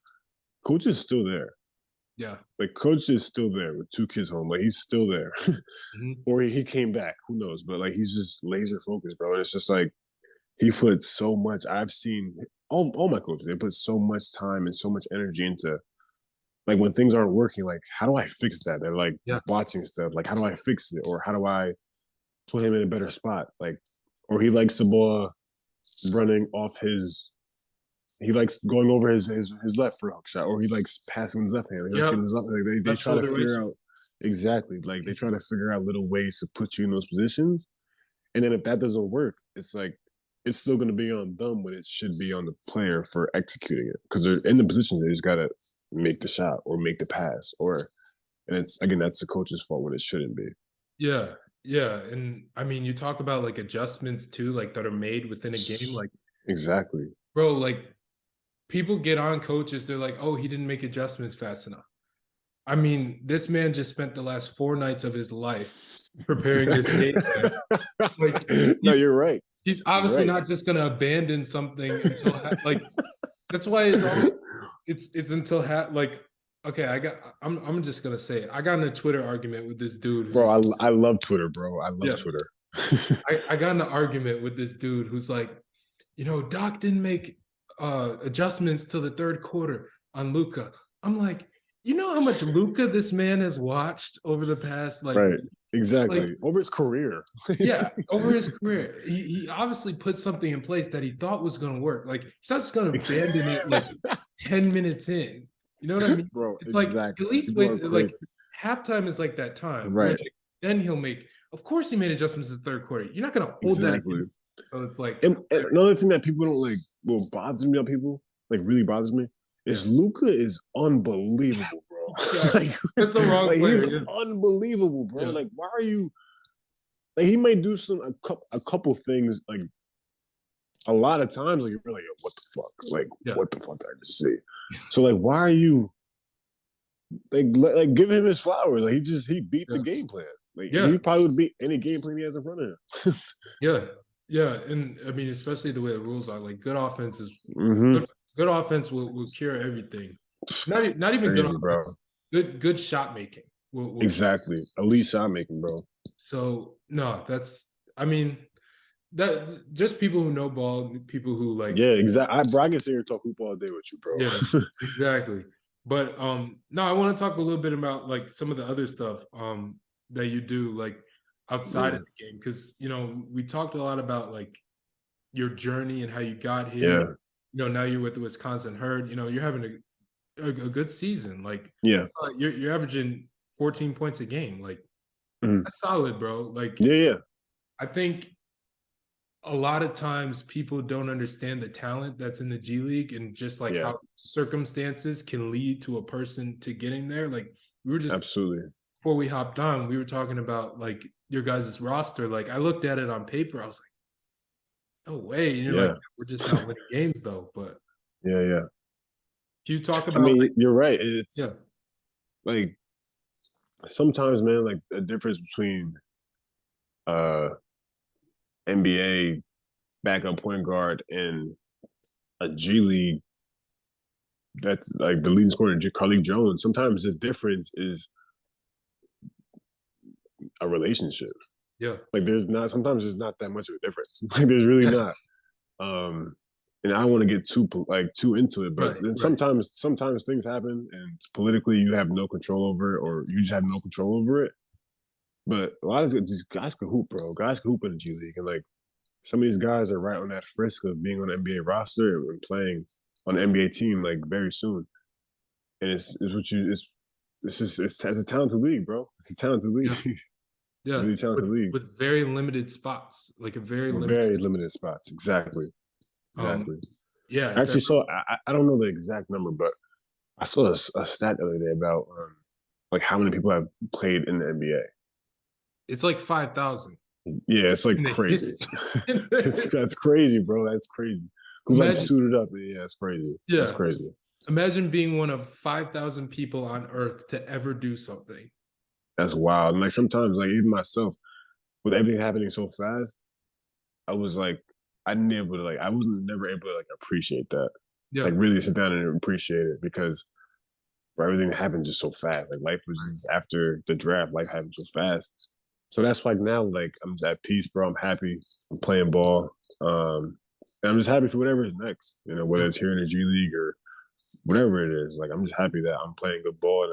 [SPEAKER 2] Coach is still there.
[SPEAKER 1] Yeah.
[SPEAKER 2] Like coach is still there with 2 kids home. Like he's still there.
[SPEAKER 1] Mm-hmm.
[SPEAKER 2] Or he came back. Who knows? But like he's just laser focused, bro. And it's just like he put so much. I've seen all my coaches. They put so much time and so much energy into like when things aren't working. Like how do I fix that? They're like watching stuff. Like how do I fix it? Or how do I put him in a better spot? Like, or he likes the ball running off his. He likes going over his left for a hook shot, or he likes passing his left hand. He likes his left. Like they try to figure out exactly. Like they try to figure out little ways to put you in those positions, and then if that doesn't work, it's like it's still going to be on them when it should be on the player for executing it because they're in the position. They just got to make the shot or make the pass, and it's again that's the coach's fault when it shouldn't be.
[SPEAKER 1] Yeah, yeah, and I mean you talk about like adjustments too, like that are made within a game, like
[SPEAKER 2] exactly,
[SPEAKER 1] bro, like. People get on coaches, they're like, oh, he didn't make adjustments fast enough. I mean, this man just spent the last 4 nights of his life preparing this game. Like,
[SPEAKER 2] no, you're right.
[SPEAKER 1] He's obviously not just going to abandon something until like that's why it's always, it's until like okay, I'm just going to say it. I got in a Twitter argument with this dude.
[SPEAKER 2] Bro, I love Twitter, bro. I love Twitter.
[SPEAKER 1] I got in an argument with this dude who's like, Doc didn't make adjustments till the third quarter on Luka. I'm like, you know how much Luka this man has watched over the past
[SPEAKER 2] right, exactly, over his career.
[SPEAKER 1] Yeah, over his career, he obviously put something in place that he thought was going to work. Like he's not just going to abandon it like 10 minutes in. You know what I mean,
[SPEAKER 2] bro?
[SPEAKER 1] It's
[SPEAKER 2] exactly.
[SPEAKER 1] Like at least wait, like halftime is like that time,
[SPEAKER 2] right?
[SPEAKER 1] Like, then he'll make. Of course, he made adjustments in the third quarter. You're not going to hold that. So it's like
[SPEAKER 2] and another thing that people don't like, what bothers me about people, like really bothers me, is Luka is unbelievable, bro. Like,
[SPEAKER 1] that's the wrong player.
[SPEAKER 2] He's unbelievable, bro. Like, why are you? Like, he might do a couple things, like a lot of times, like you're like, yo, what the fuck? Like, what the fuck did I just see? So, like, why are you? Like, give him his flowers. Like, he beat the game plan. Like, he probably would beat any game plan he has in front of him.
[SPEAKER 1] Yeah, and I mean, especially the way the rules are, like good offense is good offense will cure everything. Not even good offense,
[SPEAKER 2] bro.
[SPEAKER 1] Good shot making.
[SPEAKER 2] Exactly, elite shot making, bro.
[SPEAKER 1] So no, I mean, that just people who know ball, people who like.
[SPEAKER 2] Yeah, exactly. I can sit here and talk hoop all day with you, bro.
[SPEAKER 1] Yeah, exactly. But no, I want to talk a little bit about like some of the other stuff that you do, like. Outside of the game, because we talked a lot about like your journey and how you got here. Now you're with the Wisconsin Herd. You're having a good season. Like you're averaging 14 points a game. Like that's solid, bro. Like I think a lot of times people don't understand the talent that's in the G League and just like how circumstances can lead to a person to getting there. Like we were just
[SPEAKER 2] absolutely
[SPEAKER 1] before we hopped on, we were talking about like your guys' roster. Like I looked at it on paper, I was like, no way. And you're like, we're just not winning games though. But
[SPEAKER 2] Can
[SPEAKER 1] you talk about?
[SPEAKER 2] I mean, you're right. It's like sometimes, man, like a difference between uh NBA backup point guard and a G League that's like the leading scorer, Carlik Jones. Sometimes the difference is a relationship.
[SPEAKER 1] Yeah.
[SPEAKER 2] Like sometimes there's not that much of a difference. Like there's really
[SPEAKER 1] Yeah.
[SPEAKER 2] not. And I don't want to get too into it, but then
[SPEAKER 1] Right.
[SPEAKER 2] sometimes things happen and politically you have no control over it, or you just have no control over it. But a lot of these guys can hoop, bro. Guys can hoop in the G League, and like some of these guys are right on that frisk of being on the NBA roster and playing on the NBA team like very soon. And it's a talented league, bro. It's a talented league.
[SPEAKER 1] Yeah.
[SPEAKER 2] It's a
[SPEAKER 1] Yeah.
[SPEAKER 2] really talented league
[SPEAKER 1] With very limited spots, like a very
[SPEAKER 2] with
[SPEAKER 1] limited.
[SPEAKER 2] very limited spots. Exactly.
[SPEAKER 1] Um,
[SPEAKER 2] Exactly.
[SPEAKER 1] yeah.
[SPEAKER 2] I
[SPEAKER 1] If
[SPEAKER 2] actually
[SPEAKER 1] ever,
[SPEAKER 2] saw. I don't know the exact number, but I saw a stat the other day about like how many people have played in the NBA.
[SPEAKER 1] it's like 5,000
[SPEAKER 2] Yeah, it's like
[SPEAKER 1] in the
[SPEAKER 2] crazy.
[SPEAKER 1] history. In the history.
[SPEAKER 2] That's crazy, bro. That's crazy. Who's like
[SPEAKER 1] Imagine,
[SPEAKER 2] suited up? Yeah, it's crazy. That's
[SPEAKER 1] yeah.
[SPEAKER 2] crazy.
[SPEAKER 1] Imagine being one of 5,000 people on Earth to ever do something.
[SPEAKER 2] That's wild. And like sometimes, like even myself, with everything happening so fast, I was like, I wasn't never able to like appreciate that.
[SPEAKER 1] Yeah.
[SPEAKER 2] Like really sit down and appreciate it because bro, everything happened just so fast. Like life was just after the draft, life happened so fast. So that's like now, like I'm just at peace, bro. I'm happy. I'm playing ball. And I'm just happy for whatever is next. You know, whether
[SPEAKER 1] Yeah.
[SPEAKER 2] it's here in the G League or whatever it is. Like I'm just happy that I'm playing good ball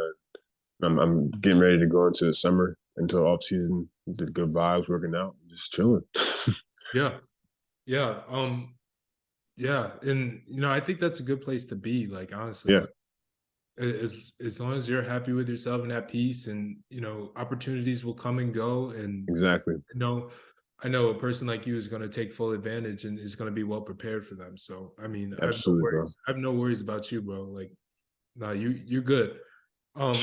[SPEAKER 2] and I'm getting ready to go into the summer, into the off season, the good vibes, working out, just chilling.
[SPEAKER 1] Yeah. Yeah. Yeah. And I think that's a good place to be, like, honestly.
[SPEAKER 2] Yeah,
[SPEAKER 1] Like, as long as you're happy with yourself and at peace, and opportunities will come and go. And
[SPEAKER 2] exactly.
[SPEAKER 1] I know a person like you is going to take full advantage and is going to be well prepared for them. So I mean, I have no
[SPEAKER 2] Absolutely, bro.
[SPEAKER 1] worries. I have no worries about you, bro. Like, no, you're good. Um,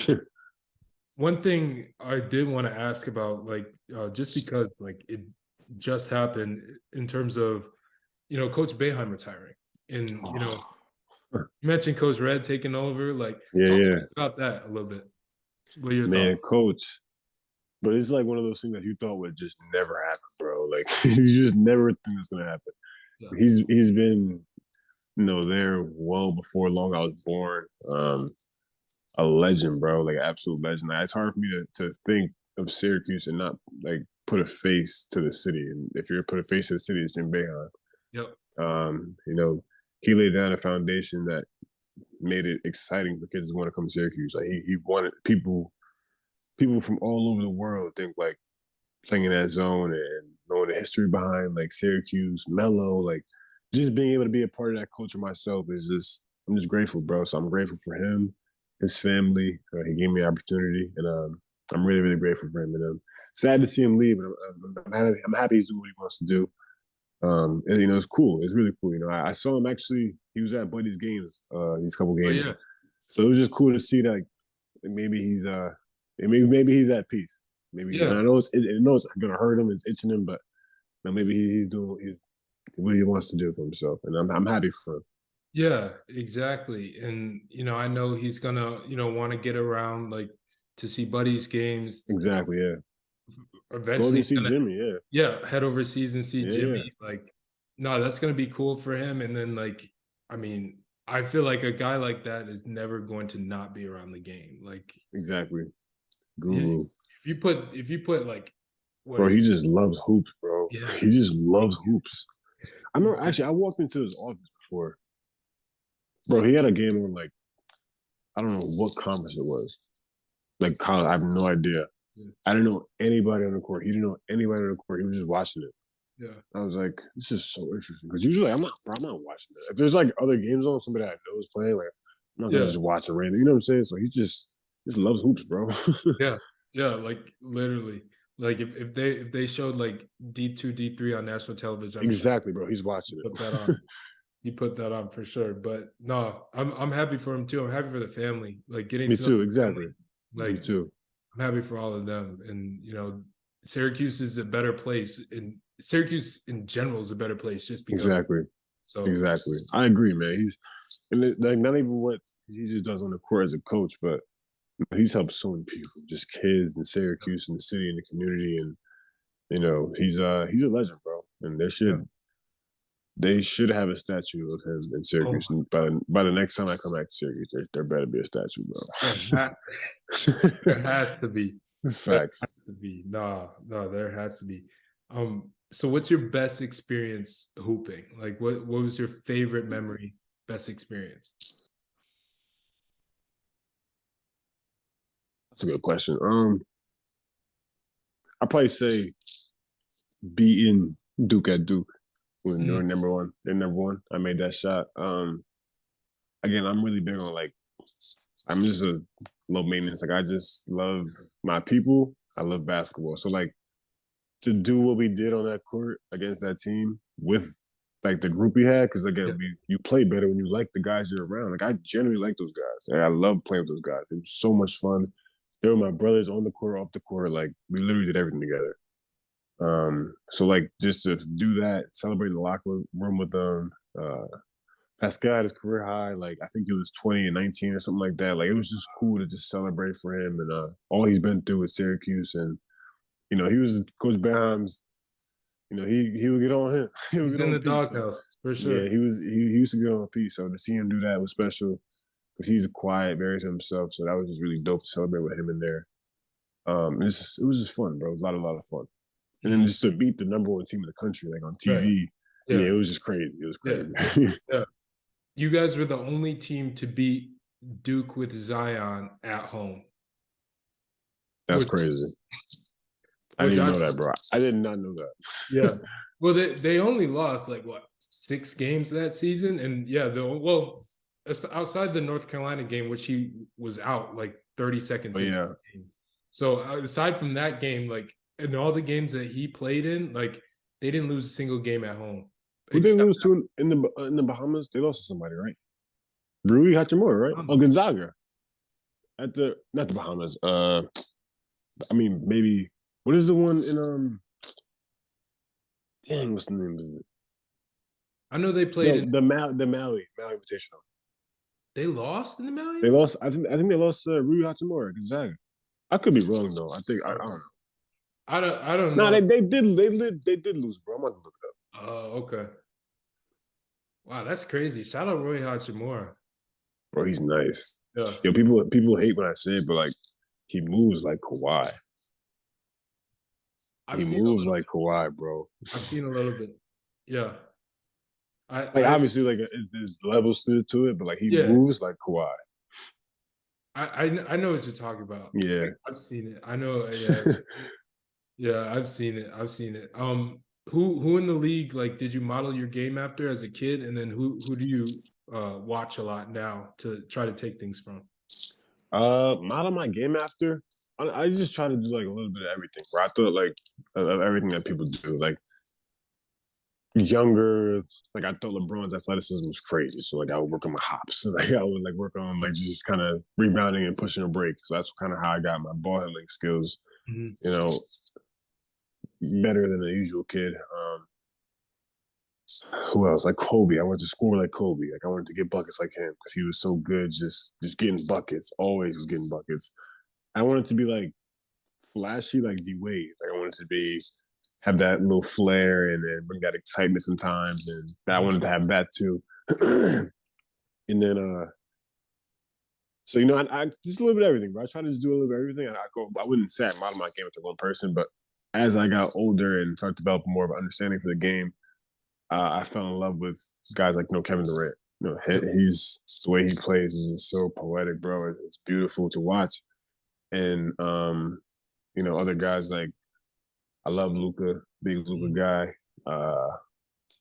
[SPEAKER 1] one thing I did want to ask about, like, just because like it just happened in terms of Coach Boeheim retiring, and you mentioned Coach Red taking over. Like,
[SPEAKER 2] Yeah,
[SPEAKER 1] talk to
[SPEAKER 2] yeah.
[SPEAKER 1] us about that a little bit. What are your
[SPEAKER 2] Man,
[SPEAKER 1] thoughts?
[SPEAKER 2] coach. But it's like one of those things that you thought would just never happen, bro. Like you just never think it's gonna happen.
[SPEAKER 1] Yeah,
[SPEAKER 2] He's been, there well before long I was born. A legend, bro, like an absolute legend. Like, it's hard for me to think of Syracuse and not like put a face to the city. And if you're put a face to the city, it's Jim Boeheim.
[SPEAKER 1] yep,
[SPEAKER 2] He laid down a foundation that made it exciting for kids to want to come to Syracuse. Like he wanted people from all over the world think like playing in that zone and knowing the history behind like Syracuse, Mello, like just being able to be a part of that culture myself is I'm just grateful, bro. So I'm grateful for him, his family. He gave me the opportunity, and I'm really, really grateful for him. And I'm sad to see him leave, but I'm happy he's doing what he wants to do. And, it's cool. It's really cool. I saw him actually. He was at Buddy's games, these couple
[SPEAKER 1] oh
[SPEAKER 2] games.
[SPEAKER 1] yeah,
[SPEAKER 2] So it was just cool to see that maybe he's maybe he's at peace. Maybe
[SPEAKER 1] yeah,
[SPEAKER 2] I know it's gonna hurt him, it's itching him, but maybe he's doing what he wants to do for himself, and I'm happy for him.
[SPEAKER 1] yeah, exactly. And I know he's gonna want to get around, like, to see Buddy's games.
[SPEAKER 2] Exactly, yeah. Go
[SPEAKER 1] Eventually,
[SPEAKER 2] and
[SPEAKER 1] he's
[SPEAKER 2] see
[SPEAKER 1] gonna
[SPEAKER 2] Jimmy, yeah,
[SPEAKER 1] head overseas and see
[SPEAKER 2] yeah,
[SPEAKER 1] Jimmy.
[SPEAKER 2] yeah,
[SPEAKER 1] Like, no, that's gonna be cool for him. And then, like, I mean, I feel like a guy like that is never going to not be around the game. Like,
[SPEAKER 2] exactly.
[SPEAKER 1] you,
[SPEAKER 2] Guru,
[SPEAKER 1] if you put like, what
[SPEAKER 2] bro,
[SPEAKER 1] is
[SPEAKER 2] he
[SPEAKER 1] it?
[SPEAKER 2] just loves hoops, bro.
[SPEAKER 1] Yeah,
[SPEAKER 2] He just loves hoops. I remember
[SPEAKER 1] yeah,
[SPEAKER 2] actually I walked into his office before, bro. He had a game on like I don't know what conference it was, like college. I have no idea.
[SPEAKER 1] yeah,
[SPEAKER 2] I didn't know anybody on the court. He didn't know anybody on the court. He was just watching it.
[SPEAKER 1] yeah,
[SPEAKER 2] I was like, this is so interesting because usually I'm not watching that. If there's like other games on, somebody I know is playing, like I'm not gonna
[SPEAKER 1] yeah,
[SPEAKER 2] just watch a random. You know what I'm saying? So he just loves hoops, bro.
[SPEAKER 1] yeah, yeah. Like, literally, like, if they showed like D2, D3 on national television, I'm sure
[SPEAKER 2] Exactly, bro. He's
[SPEAKER 1] he
[SPEAKER 2] watching
[SPEAKER 1] put that
[SPEAKER 2] it.
[SPEAKER 1] on. He put that on for sure. But no, I'm happy for him too. I'm happy for the family. Like, getting
[SPEAKER 2] Me
[SPEAKER 1] to know
[SPEAKER 2] too.
[SPEAKER 1] the family.
[SPEAKER 2] Exactly. Me
[SPEAKER 1] Like,
[SPEAKER 2] too.
[SPEAKER 1] I'm happy for all of them. And Syracuse is a better place, and Syracuse in general is a better place just because.
[SPEAKER 2] Exactly.
[SPEAKER 1] So
[SPEAKER 2] Exactly. I agree, man. He's like not even what he just does on the court as a coach, but He's helped so many people, just kids in Syracuse and the city and the community, and he's a legend, bro. And
[SPEAKER 1] Yeah.
[SPEAKER 2] they should have a statue of him in
[SPEAKER 1] Oh,
[SPEAKER 2] Syracuse. And by the next time I come back to Syracuse, there better be a statue,
[SPEAKER 1] there has to be.
[SPEAKER 2] bro.
[SPEAKER 1] There
[SPEAKER 2] Facts.
[SPEAKER 1] has to be. No, there has to be. So what's your best experience hooping? Like what was your favorite memory, best experience?
[SPEAKER 2] That's a good question. I'd probably say beating Duke at Duke when they were number one. They're number one. I made that shot. Again, I'm really big on I'm just a low maintenance. Like I just love my people. I love basketball. So like to do what we did on that court against that team with like the group we had, because again, you play better when you like the guys you're around. Like I generally like those guys. Like, I love playing with those guys. It was so much fun. They were my brothers on the court, off the court. Like we literally did everything together. So like just to do that, celebrate in the locker room with them. Pascal had his career high, like I think he was 20 and 19 or something like that. Like it was just cool to just celebrate for him and all he's been through at Syracuse. And he was Coach Boeheim's. He would get on him. He would
[SPEAKER 1] He's
[SPEAKER 2] get
[SPEAKER 1] in
[SPEAKER 2] on
[SPEAKER 1] the
[SPEAKER 2] Pete.
[SPEAKER 1] doghouse for sure.
[SPEAKER 2] Yeah, he used to get on Pete. So to see him do that was special because he's quiet, very to himself. So that was just really dope to celebrate with him in there. It was just fun, bro. It was a lot of fun. And then just to beat the number one team in the country, like on TV,
[SPEAKER 1] Right.
[SPEAKER 2] yeah, it was just crazy. It was crazy.
[SPEAKER 1] Yeah. You guys were the only team to beat Duke with Zion at home.
[SPEAKER 2] That's crazy. I didn't know that, bro. I did not know that.
[SPEAKER 1] Yeah. Well, they only lost like what 6 games that season, and yeah, outside the North Carolina game, which he was out like 30 seconds. Into the game. So aside from that game, like in all the games that he played in, like they didn't lose a single game at home.
[SPEAKER 2] Who they lose to in the Bahamas? They lost to somebody, right? Rui Hachimura, right? Oh, Gonzaga. Not the Bahamas. I mean, maybe. What is the one in Dang, what's the name of it?
[SPEAKER 1] I know they played
[SPEAKER 2] the Maui Invitational.
[SPEAKER 1] They lost in the Maui.
[SPEAKER 2] They lost. I think they lost Rui Hachimura, Gonzaga. I could be wrong though. I think I don't know.
[SPEAKER 1] I don't know.
[SPEAKER 2] No, they did lose, bro. I'm gonna look it up.
[SPEAKER 1] Oh, okay. Wow, that's crazy. Shout out Rui Hachimura.
[SPEAKER 2] Bro, he's nice.
[SPEAKER 1] Yeah.
[SPEAKER 2] Yo, people hate when I say it, but like he moves like Kawhi. He moves like Kawhi, bro.
[SPEAKER 1] I've seen a little bit. Yeah.
[SPEAKER 2] Obviously, like there's levels to it, but like he moves like Kawhi.
[SPEAKER 1] I know what you're talking about.
[SPEAKER 2] Yeah,
[SPEAKER 1] like, I've seen it. I know. Yeah, yeah, I've seen it. Who in the league like did you model your game after as a kid, and then who do you watch a lot now to try to take things from?
[SPEAKER 2] Model my game after. I just try to do like a little bit of everything. Where I thought like of everything that people do, like younger, like I thought LeBron's athleticism was crazy. So like I would work on my hops. Like I would like work on like just kind of rebounding and pushing a break. So that's kind of how I got my ball handling skills. Better than the usual kid. Who else? Like Kobe. I wanted to score like Kobe. Like I wanted to get buckets like him because he was so good, just getting buckets. Always was getting buckets. I wanted to be like flashy, like D Wade. Like I wanted to have that little flair and then bring that excitement sometimes, and I wanted to have that too. And then, so I just a little bit of everything. Bro. I try to just do a little bit of everything. I wouldn't say I model my game after one person, but as I got older and started developing more of an understanding for the game, I fell in love with guys like Kevin Durant. He's the way he plays is just so poetic, bro. It's beautiful to watch. And other guys like I love Luka, big Luka guy.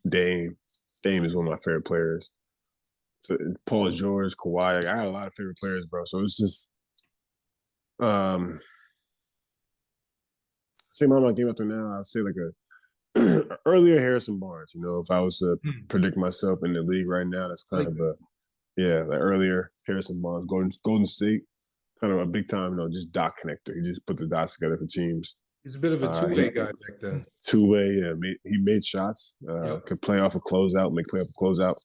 [SPEAKER 2] Dame is one of my favorite players. So Paul George, Kawhi, I had a lot of favorite players, bro. So it's just say my game after now, I'd say like a earlier Harrison Barnes. If I was to predict myself in the league right now, that's kind of the earlier Harrison Barnes, Golden State, kind of a big time, just dot connector. He just put the dots together for teams.
[SPEAKER 1] He's a bit of a two-way guy back then.
[SPEAKER 2] Two-way, yeah. He made shots, could play off a closeout, make play off a closeout,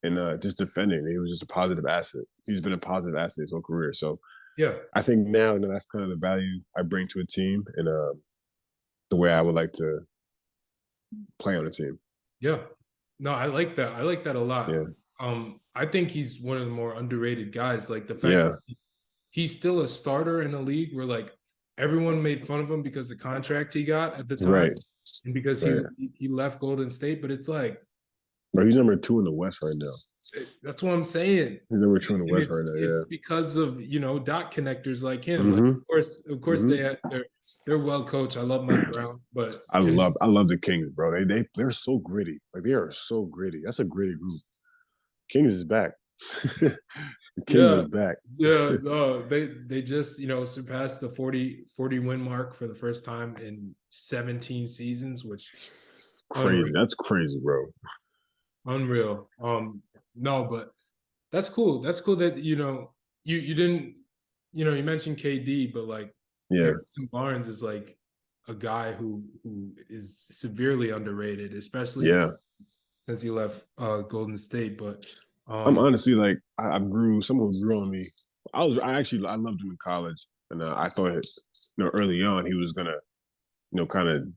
[SPEAKER 2] and just defending. He was just a positive asset. He's been a positive asset his whole career. So
[SPEAKER 1] Yeah.
[SPEAKER 2] I think now, that's kind of the value I bring to a team and the way I would like to play on a team.
[SPEAKER 1] Yeah. No, I like that. I like that a lot.
[SPEAKER 2] Yeah.
[SPEAKER 1] I think he's one of the more underrated guys. Like the fact
[SPEAKER 2] Yeah.
[SPEAKER 1] that he's still a starter in a league where like everyone made fun of him because the contract he got at the time,
[SPEAKER 2] Right.
[SPEAKER 1] and because
[SPEAKER 2] Right.
[SPEAKER 1] he left Golden State. But it's like,
[SPEAKER 2] But he's number 2 in the West right now.
[SPEAKER 1] that's what I'm saying.
[SPEAKER 2] He's number 2 in the
[SPEAKER 1] And
[SPEAKER 2] West right now. Yeah.
[SPEAKER 1] it's because of dot connectors like him. Like
[SPEAKER 2] Mm-hmm.
[SPEAKER 1] of course they're well coached. I love Mike Brown, but
[SPEAKER 2] I love the Kings, bro. They're so gritty. Like they are so gritty. That's a gritty group. Kings is back. Kings is back.
[SPEAKER 1] Yeah, no, they just surpassed the 40 win mark for the first time in 17 seasons, which
[SPEAKER 2] Crazy.
[SPEAKER 1] unreal.
[SPEAKER 2] That's crazy, bro.
[SPEAKER 1] Unreal. No, but that's cool. That's cool that you didn't you mentioned KD, but like Harrison Barnes is like a guy who is severely underrated, especially since he left Golden State. But
[SPEAKER 2] I'm honestly like someone grew on me. I loved him in college, and I thought early on he was gonna kind of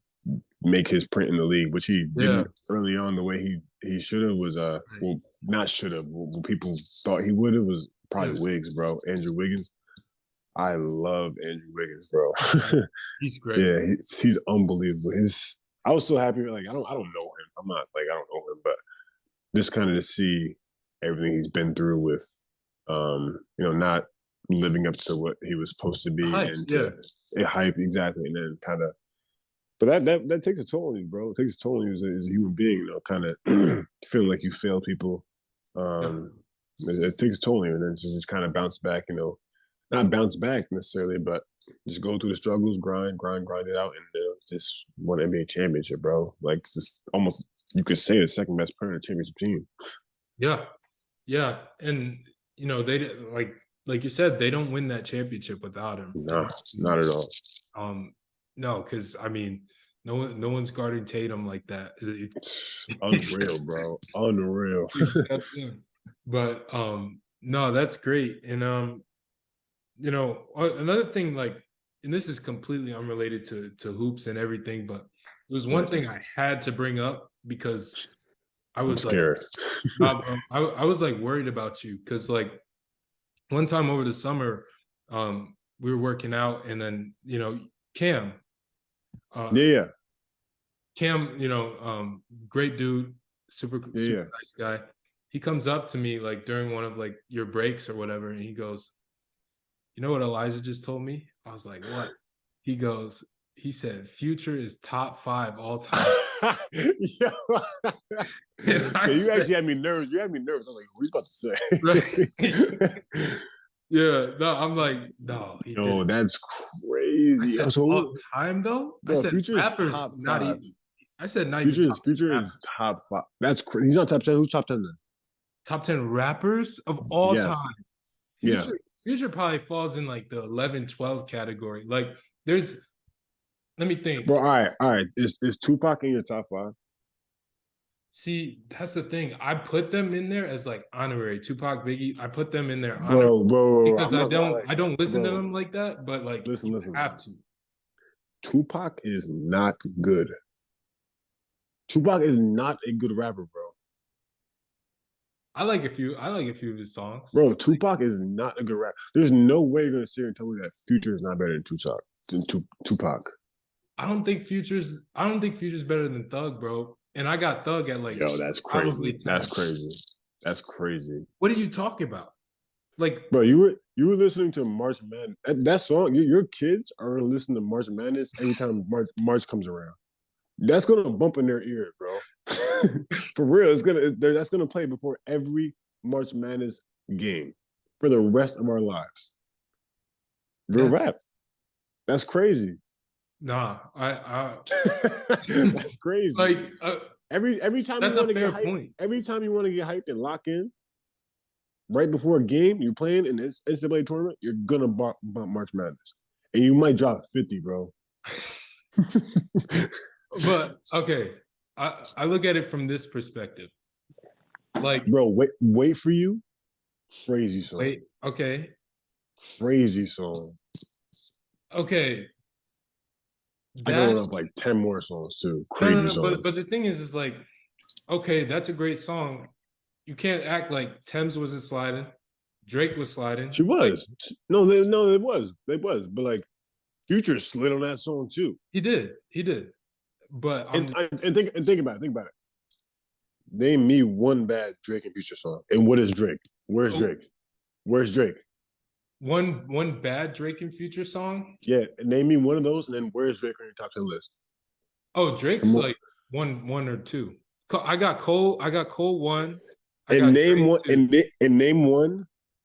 [SPEAKER 2] make his print in the league, which he didn't early on the way he should have was well, not should have, what people thought he would have was probably Wiggs, bro. Andrew Wiggins. I love Andrew Wiggins, bro.
[SPEAKER 1] He's great.
[SPEAKER 2] Yeah, he's unbelievable. I was so happy. Like I don't know him. I'm not like I don't know him, but just kind of to see everything he's been through with, not living up to what he was supposed to be and to hype exactly, and then kind of. But that takes a toll on you, bro. It takes a toll on you as a human being, kind of feeling like you fail people. It takes a toll on you, and then just kind of bounce back, not bounce back necessarily, but just go through the struggles, grind it out, and just won an NBA championship, bro. Like it's just almost, you could say, the second best player in the championship team.
[SPEAKER 1] Yeah, and they like you said, they don't win that championship without him.
[SPEAKER 2] No, not at all.
[SPEAKER 1] No, because I mean, no one's guarding Tatum like that.
[SPEAKER 2] Unreal, bro. Unreal.
[SPEAKER 1] But no, that's great. And another thing, like, and this is completely unrelated to hoops and everything, but it was one thing I had to bring up because I was
[SPEAKER 2] scared.
[SPEAKER 1] Nah, bro, I was like worried about you because like one time over the summer, we were working out, and then Cam. Cam, great dude, super nice guy. He comes up to me like during one of like your breaks or whatever, and he goes, "You know what Elijah just told me?" I was like, "What?" He said, "Future is top 5 all time."
[SPEAKER 2] You actually had me nervous. I was like, what are you about to say?
[SPEAKER 1] Yeah, no, I'm like, no.
[SPEAKER 2] No, that's crazy.
[SPEAKER 1] All time though?
[SPEAKER 2] I said
[SPEAKER 1] Future is top 5. I said not even
[SPEAKER 2] Future is top 5. That's crazy. He's not top 10. Who's top 10 then?
[SPEAKER 1] Top 10 rappers of all time. Future probably falls in like the 11, 12 category. Like let me think.
[SPEAKER 2] Bro, all right. Is Tupac in your top 5?
[SPEAKER 1] See, that's the thing. I put them in there as like honorary. Tupac, Biggie, I put them in there honorary. Bro, because I don't listen to them like that, but like
[SPEAKER 2] listen.
[SPEAKER 1] Have to.
[SPEAKER 2] Tupac is not good. Tupac is not a good rapper, bro.
[SPEAKER 1] I like a few of his songs.
[SPEAKER 2] Bro, Tupac is not a good rapper. There's no way you're gonna sit here and tell me that Future is not better than Tupac.
[SPEAKER 1] I don't think Future's better than Thug, bro. And I got Thug at like,
[SPEAKER 2] yo, that's crazy. That's crazy.
[SPEAKER 1] What are you talking about? Like,
[SPEAKER 2] bro, you were listening to March Madness. That song, your kids are listening to March Madness every time March comes around. That's gonna bump in their ear, bro. For real, that's gonna play before every March Madness game for the rest of our lives. Real rap. That's crazy.
[SPEAKER 1] Nah, I
[SPEAKER 2] that's crazy.
[SPEAKER 1] Like
[SPEAKER 2] every time
[SPEAKER 1] that's
[SPEAKER 2] you want to
[SPEAKER 1] get
[SPEAKER 2] hyped,
[SPEAKER 1] point.
[SPEAKER 2] Every time you want to get hyped and lock in, right before a game, you're playing in this NCAA tournament, you're gonna bump March Madness, and you might drop 50, bro.
[SPEAKER 1] But okay, I look at it from this perspective. Like,
[SPEAKER 2] bro, wait for you, crazy song.
[SPEAKER 1] Wait, okay.
[SPEAKER 2] Crazy song.
[SPEAKER 1] Okay.
[SPEAKER 2] I can run up like 10 more songs too. Crazy song.
[SPEAKER 1] But the thing is like, okay, that's a great song. You can't act like Thames wasn't sliding. Drake was sliding.
[SPEAKER 2] She was. No, it was. They was. But like Future slid on that song too.
[SPEAKER 1] He did. But
[SPEAKER 2] and think about it. Name me one bad Drake and Future song. And what is Drake? Where's Drake? Where's Drake?
[SPEAKER 1] One bad Drake and Future song?
[SPEAKER 2] Yeah, name me one of those, and then where's Drake on your top 10 list?
[SPEAKER 1] Oh, Drake's like one or two. I got Cole 1.
[SPEAKER 2] And name one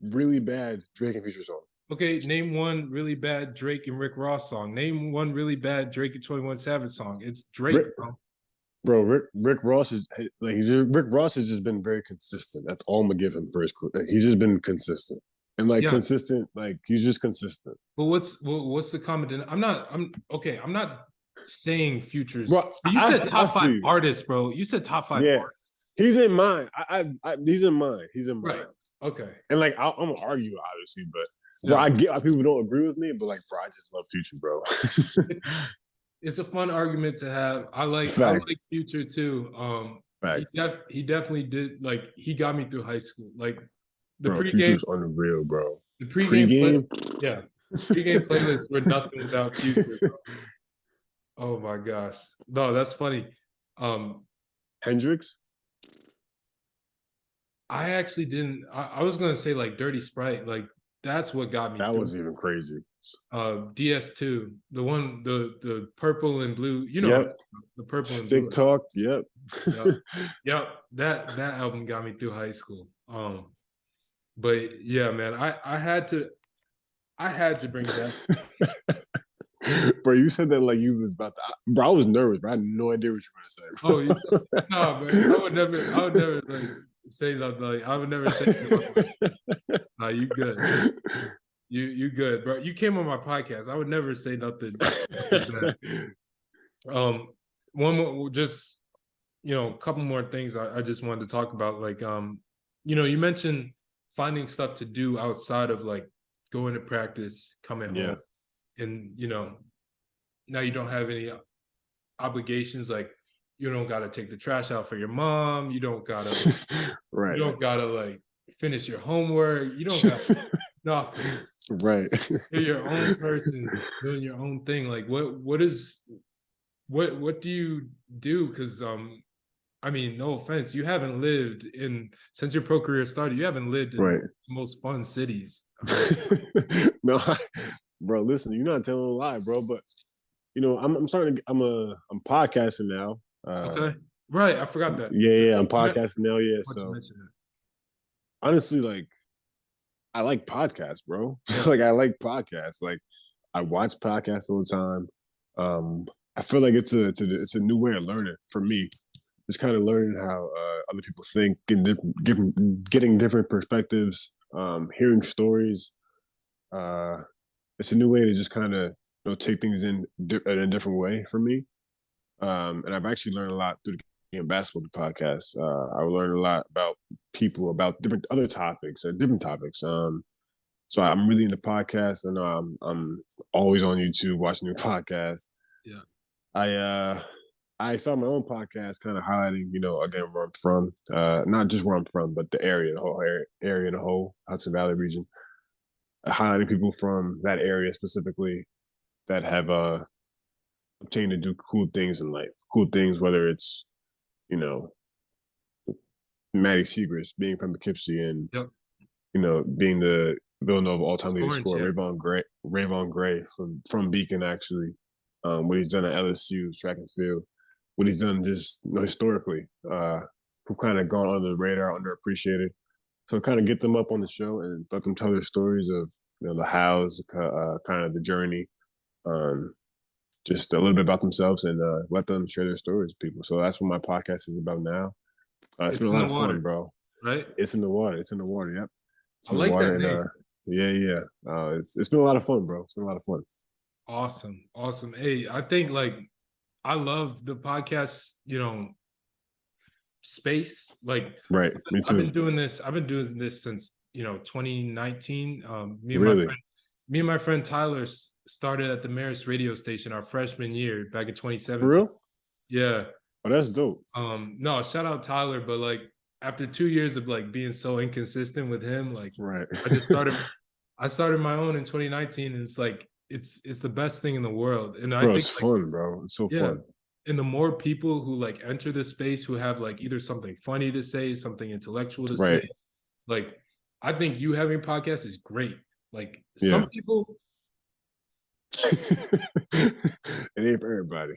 [SPEAKER 2] really bad Drake and Future song.
[SPEAKER 1] Okay, name one really bad Drake and Rick Ross song. Name one really bad Drake and 21 Savage song. It's Drake,
[SPEAKER 2] bro. Rick Ross is like Rick Ross has just been very consistent. That's all I'm gonna give him for his career. He's just been consistent and consistent. Like he's just consistent.
[SPEAKER 1] But what's the comment? I'm not saying Futures.
[SPEAKER 2] Bro,
[SPEAKER 1] you said top 5 artists, bro. You said top 5 artists.
[SPEAKER 2] He's in mine. He's in mine.
[SPEAKER 1] Right. Okay.
[SPEAKER 2] And like I'm gonna argue, obviously, but bro, I get why people don't agree with me, but like, bro, I just love Future, bro.
[SPEAKER 1] It's a fun argument to have. I like Future too. He definitely did. Like he got me through high school. Like the pregame,
[SPEAKER 2] Future's unreal, bro.
[SPEAKER 1] The pregame pregame playlists were nothing without Future. Bro. Oh my gosh, no, that's funny.
[SPEAKER 2] Hendrix.
[SPEAKER 1] I actually didn't. I was gonna say like Dirty Sprite. Like that's what got me.
[SPEAKER 2] That was even crazy.
[SPEAKER 1] DS2, the one, the purple and blue. You know, the purple and
[SPEAKER 2] Stick
[SPEAKER 1] blue.
[SPEAKER 2] Talk. Yep.
[SPEAKER 1] Yep. That album got me through high school. But yeah, man, I had to bring that.
[SPEAKER 2] Bro, you said that like you was about to. Bro, I was nervous. Bro. I had no idea what you were going to
[SPEAKER 1] say. No, man, I would never like say nothing. Like I would never say nothing. Nah, you good. You good, bro. You came on my podcast. I would never say nothing. One more, just a couple more things I just wanted to talk about. Like you mentioned finding stuff to do outside of like going to practice, coming home, and now you don't have any obligations. Like you don't got to take the trash out for your mom. You don't gotta You don't gotta like finish your homework. You don't got nothing.
[SPEAKER 2] Right.
[SPEAKER 1] You're your own person doing your own thing. Like what do you do? Because I mean, no offense, you haven't lived since your pro career started, you haven't lived in the most fun cities.
[SPEAKER 2] No, bro, listen, you're not telling a lie, bro. But I'm podcasting now.
[SPEAKER 1] Okay. Right. I forgot that.
[SPEAKER 2] Yeah, I'm podcasting now. Yeah. So honestly, like I like podcasts, bro. Like I like podcasts. Like I watch podcasts all the time. I feel like it's a new way of learning for me. Just kind of learning how other people think, getting different perspectives, hearing stories. It's a new way to just kind of take things in a different way for me. And I've actually learned a lot through the game basketball podcast. I learned a lot about people, about different other topics, different topics. So I'm really into podcasts, and I'm always on YouTube watching your podcast.
[SPEAKER 1] Yeah.
[SPEAKER 2] I started my own podcast, kind of highlighting, again, where I'm from. Not just where I'm from, but the area, the whole area in the whole Hudson Valley region. Highlighting people from that area specifically that have obtained to do cool things in life. Cool things, whether it's, Matty Segrist being from Poughkeepsie and, being the Villanova all-time leading scorer, Rayvon Gray from Beacon, actually. What he's done at LSU, track and field. What he's done just historically, who've kind of gone under the radar, underappreciated. So kind of get them up on the show and let them tell their stories of the hows, kind of the journey, just a little bit about themselves, and let them share their stories with people. So that's what my podcast is about now. It's been a lot of fun, bro.
[SPEAKER 1] Right?
[SPEAKER 2] It's in the water. It's in the water. Yep.
[SPEAKER 1] I like that name.
[SPEAKER 2] It's been a lot of fun, bro. It's been a lot of fun.
[SPEAKER 1] Awesome. Hey, I think like I love the podcast, space. Like
[SPEAKER 2] right, me too.
[SPEAKER 1] I've been doing this since 2019.
[SPEAKER 2] Really?
[SPEAKER 1] Me and my friend Tyler started at the Marist radio station our freshman year back in
[SPEAKER 2] For
[SPEAKER 1] 2017.
[SPEAKER 2] real?
[SPEAKER 1] Yeah.
[SPEAKER 2] Oh, that's dope.
[SPEAKER 1] No, shout out Tyler, but like after 2 years of like being so inconsistent with him, like
[SPEAKER 2] Right.
[SPEAKER 1] I started my own in 2019, and it's like it's the best thing in the world. And I
[SPEAKER 2] Bro,
[SPEAKER 1] think
[SPEAKER 2] it's
[SPEAKER 1] like,
[SPEAKER 2] fun, bro. It's so
[SPEAKER 1] yeah,
[SPEAKER 2] fun.
[SPEAKER 1] and the more people who like enter the space who have like either something funny to say, something intellectual to say,
[SPEAKER 2] Right.
[SPEAKER 1] like I think you having a podcast is great. Like
[SPEAKER 2] Yeah.
[SPEAKER 1] some people
[SPEAKER 2] It ain't for everybody.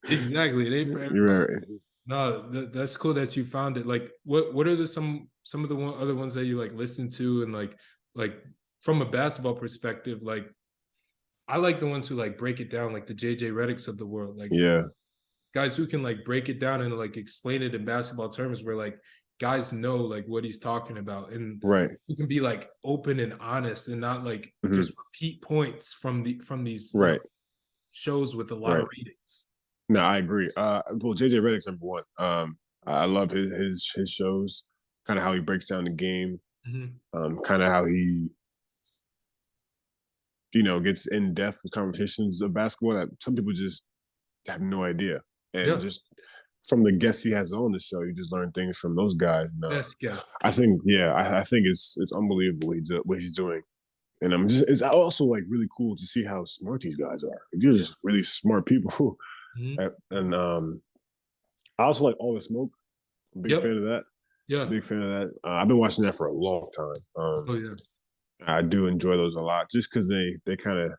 [SPEAKER 1] exactly, it ain't for everybody.
[SPEAKER 2] You're right.
[SPEAKER 1] No, that's cool that you found it. Like, what are some of the other ones that you like listen to, and like from a basketball perspective, like I like the ones who like break it down, like the JJ Reddicks of the world, like
[SPEAKER 2] Yeah.
[SPEAKER 1] guys who can like break it down and like explain it in basketball terms, where like guys know like what he's talking about, and
[SPEAKER 2] Right.
[SPEAKER 1] you can be like open and honest, and not like
[SPEAKER 2] Mhm.
[SPEAKER 1] just repeat points from these
[SPEAKER 2] Right.
[SPEAKER 1] shows with a lot of
[SPEAKER 2] Right.
[SPEAKER 1] ratings.
[SPEAKER 2] No, I agree. Well, JJ Redick's number one. I love his shows, kind of how he breaks down the game, kind of how he, gets in depth with conversations of basketball that some people just have no idea. And
[SPEAKER 1] Yeah,
[SPEAKER 2] just from the guests he has on the show, you just learn things from those guys. And,
[SPEAKER 1] best guess.
[SPEAKER 2] I think, yeah, I think it's unbelievable what he's doing. And it's also like really cool to see how smart these guys are. They're just really smart people. And I also like All the Smoke. Big
[SPEAKER 1] Yep.
[SPEAKER 2] fan of that.
[SPEAKER 1] Yeah.
[SPEAKER 2] Big fan of that. I've been watching that for a long time.
[SPEAKER 1] Oh yeah.
[SPEAKER 2] I do enjoy those a lot, just because they kind of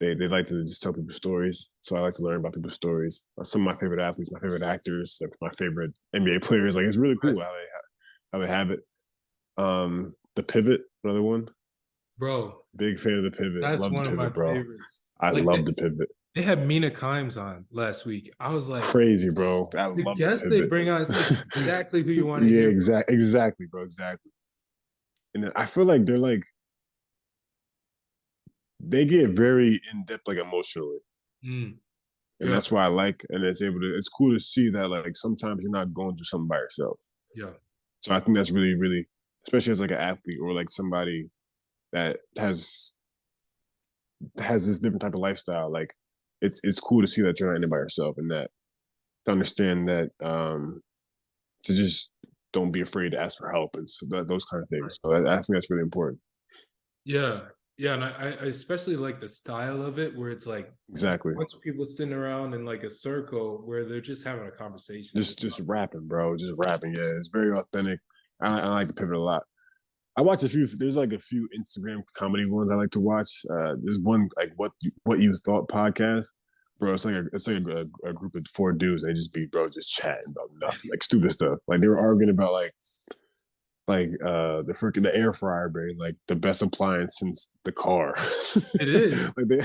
[SPEAKER 2] they like to just tell people stories. So I like to learn about people's stories. Some of my favorite athletes, my favorite actors, like my favorite NBA players. Like it's really cool how they have it. The Pivot, another one.
[SPEAKER 1] Bro,
[SPEAKER 2] Big fan of the Pivot.
[SPEAKER 1] that's
[SPEAKER 2] Love the
[SPEAKER 1] one of my
[SPEAKER 2] Pivot, bro.
[SPEAKER 1] favorites.
[SPEAKER 2] I
[SPEAKER 1] Like
[SPEAKER 2] love the Pivot.
[SPEAKER 1] they had Mina Kimes on last week. I was like,
[SPEAKER 2] Crazy, bro. I
[SPEAKER 1] the
[SPEAKER 2] love the
[SPEAKER 1] guests they
[SPEAKER 2] Pivot.
[SPEAKER 1] bring on, it's like exactly who you want to
[SPEAKER 2] Yeah,
[SPEAKER 1] hear.
[SPEAKER 2] exactly, bro, exactly. And I feel like they get very in depth, like emotionally,
[SPEAKER 1] Mm,
[SPEAKER 2] and
[SPEAKER 1] yeah,
[SPEAKER 2] that's why I like. And it's cool to see that like sometimes you're not going through something by yourself.
[SPEAKER 1] yeah,
[SPEAKER 2] So I think that's really, really, especially as like an athlete or like somebody that has this different type of lifestyle. Like it's cool to see that you're not in it by yourself, and that to understand that to just don't be afraid to ask for help and so those kind of things. So I think that's really important.
[SPEAKER 1] yeah, yeah. And I especially like the style of it, where it's like just a
[SPEAKER 2] Exactly.
[SPEAKER 1] bunch of people sitting around in like a circle where they're just having a conversation.
[SPEAKER 2] Just rapping, bro. Just rapping. Yeah, it's very authentic. I like the Pivot a lot. I watch a few. There's like a few Instagram comedy ones I like to watch. There's one like what you thought podcast, bro. It's like a group of four dudes. They just be just chatting about nothing, like stupid stuff. Like they were arguing about the air fryer being like the best appliance since the car.
[SPEAKER 1] It is
[SPEAKER 2] like they,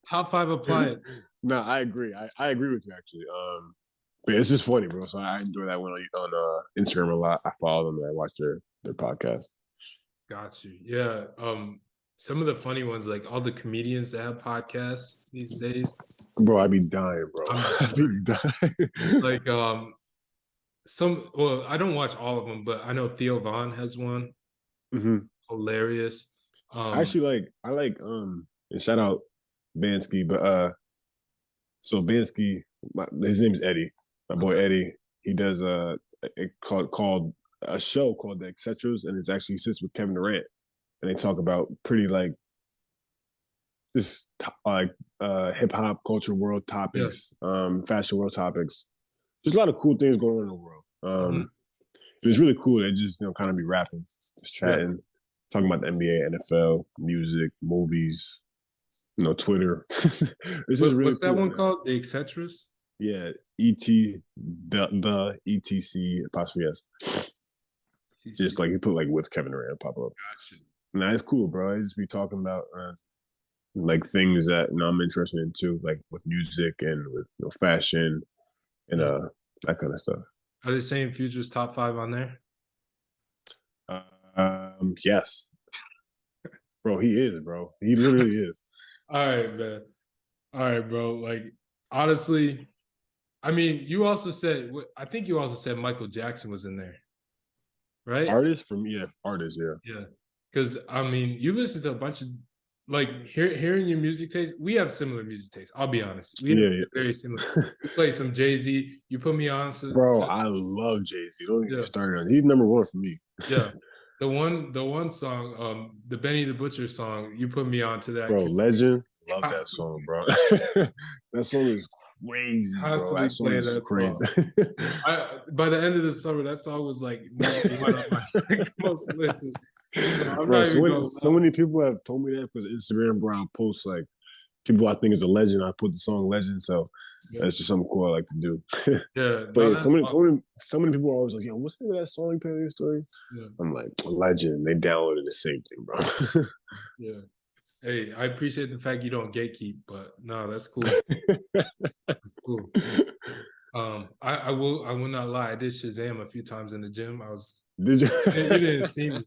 [SPEAKER 1] top 5 appliance.
[SPEAKER 2] no, I agree. I agree with you actually. But it's just funny, bro. So I enjoy that one on Instagram a lot. I follow them and I watch their podcast.
[SPEAKER 1] Got you. Yeah. Some of the funny ones, like all the comedians that have podcasts these days.
[SPEAKER 2] Bro, I'd be dying, bro. I'd be dying.
[SPEAKER 1] Like well, I don't watch all of them, but I know Theo Vaughn has one.
[SPEAKER 2] Mm-hmm.
[SPEAKER 1] Hilarious.
[SPEAKER 2] I like and shout out Bansky, but so Bansky, his name's Eddie, my boy Eddie. He does called a show called the Etcetras, and he sits with Kevin Durant, and they talk about pretty like this hip hop culture world topics, fashion world topics. There's a lot of cool things going on in the world. It's really cool. They just kind of be rapping, just chatting, talking about the NBA, NFL, music, movies, Twitter. This is really
[SPEAKER 1] what's
[SPEAKER 2] cool,
[SPEAKER 1] that one
[SPEAKER 2] man.
[SPEAKER 1] called? The Etcetras?
[SPEAKER 2] Yeah, the ETC apostrophe S. Just like he put like with Kevin Durant pop up.
[SPEAKER 1] Gotcha.
[SPEAKER 2] Nah, it's cool, bro. I just be talking about like things that I'm interested in too, like with music and with fashion and that kind of stuff.
[SPEAKER 1] Are they saying Future's top 5 on there?
[SPEAKER 2] Yes, bro. He is, bro. He literally is.
[SPEAKER 1] All right, man. All right, bro. Like honestly, I mean, I think you also said Michael Jackson was in there, right?
[SPEAKER 2] Artists from artists, yeah.
[SPEAKER 1] Yeah, because I mean, you listen to a bunch of like hearing your music taste. We have similar music tastes. I'll be honest. We have very similar. You play some Jay-Z. You put me on.
[SPEAKER 2] Bro, I love Jay-Z. Don't get me started on. He's number one for me.
[SPEAKER 1] Yeah. The one song, the Benny the Butcher song, you put me on to that.
[SPEAKER 2] Bro, Legend. Love that song, bro. That song is crazy, bro. That song is crazy.
[SPEAKER 1] By the end of the summer, that song was like one of my most listened.
[SPEAKER 2] Bro, so many people have told me that because Instagram, bro, I'll post like people I think is a legend. I put the song Legend, so that's just something cool I like to do.
[SPEAKER 1] Yeah,
[SPEAKER 2] but so many people are always like, "Yo, what's the name of that song you played in your story?" Yeah. I'm like, Legend. They downloaded the same thing, bro.
[SPEAKER 1] Yeah. Hey, I appreciate the fact you don't gatekeep, but no, that's cool. That's cool. I will not lie. I did Shazam a few times in the gym.
[SPEAKER 2] Did you?
[SPEAKER 1] You didn't see me.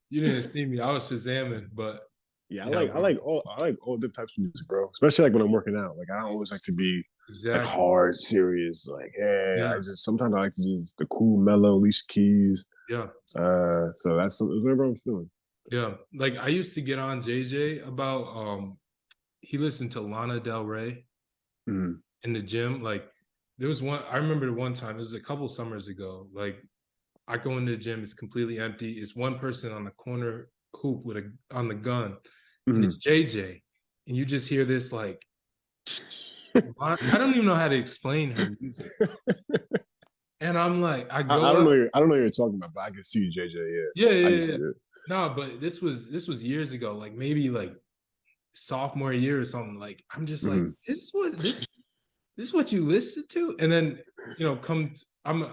[SPEAKER 1] You didn't see me. I was Shazamming, but
[SPEAKER 2] yeah, I like all different types of music, bro. Especially like when I'm working out. Like I don't always like to be like hard, serious. Like, I just sometimes I like to do the cool, mellow, Alicia Keys.
[SPEAKER 1] Yeah.
[SPEAKER 2] So that's whatever I'm feeling.
[SPEAKER 1] Yeah, like I used to get on JJ about he listened to Lana Del Rey in the gym. Like there was I remember the one time, it was a couple summers ago. Like I go into the gym, it's completely empty. It's one person on the corner hoop on the gun, and it's JJ, and you just hear this like I don't even know how to explain her music. And I'm like, I don't
[SPEAKER 2] know you're talking about, but I can see JJ.
[SPEAKER 1] Yeah. No, but this was years ago, like maybe like sophomore year or something. Like I'm just like, this is what you listen to, and then I've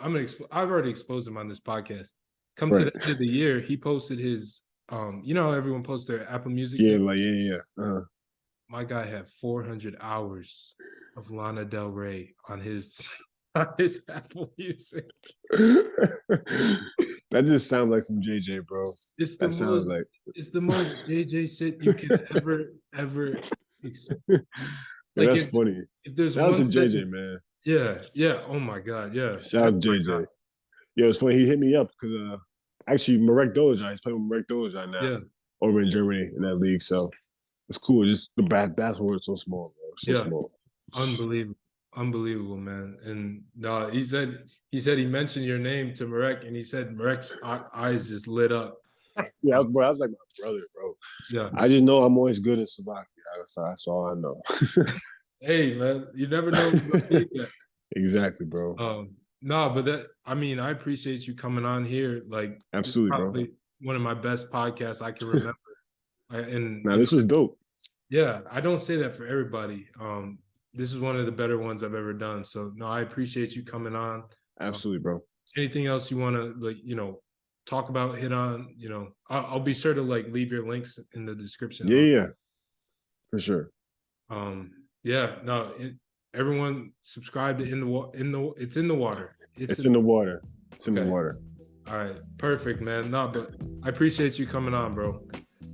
[SPEAKER 1] already exposed him on this podcast. To the end of the year, he posted his everyone posts their Apple Music.
[SPEAKER 2] Yeah.
[SPEAKER 1] My guy had 400 hours of Lana Del Rey on his Apple Music.
[SPEAKER 2] That just sounds like some JJ, bro. It's
[SPEAKER 1] the most JJ shit you can ever experience.
[SPEAKER 2] Like that's funny.
[SPEAKER 1] If there's
[SPEAKER 2] shout out to JJ,
[SPEAKER 1] sentence,
[SPEAKER 2] man.
[SPEAKER 1] Yeah. Oh my God, yeah.
[SPEAKER 2] Shout out to JJ. Yeah, it's funny. He hit me up because actually Marek Dojan, he's playing with Marek Dojan now over in Germany in that league. So it's cool. Just the basketball is so small, bro. So small.
[SPEAKER 1] Unbelievable, man. And no, he said he mentioned your name to Marek, and he said Marek's eyes just lit up.
[SPEAKER 2] Yeah, bro, I was like my brother, bro. Yeah, I just know I'm always good at Slovakia. That's all I know.
[SPEAKER 1] Hey, man, you never know.
[SPEAKER 2] Exactly, bro.
[SPEAKER 1] No, but I appreciate you coming on here. Like,
[SPEAKER 2] absolutely,
[SPEAKER 1] probably
[SPEAKER 2] bro.
[SPEAKER 1] One of my best podcasts I can remember.
[SPEAKER 2] This was dope.
[SPEAKER 1] Yeah, I don't say that for everybody. This is one of the better ones I've ever done. So no, I appreciate you coming on.
[SPEAKER 2] Absolutely, bro.
[SPEAKER 1] Anything else you want to talk about, hit on, I'll be sure to leave your links in the description.
[SPEAKER 2] Yeah. For sure.
[SPEAKER 1] Everyone subscribe to It's in the Water.
[SPEAKER 2] It's in the water. It's in the water.
[SPEAKER 1] All right. Perfect, man. No, but I appreciate you coming on, bro.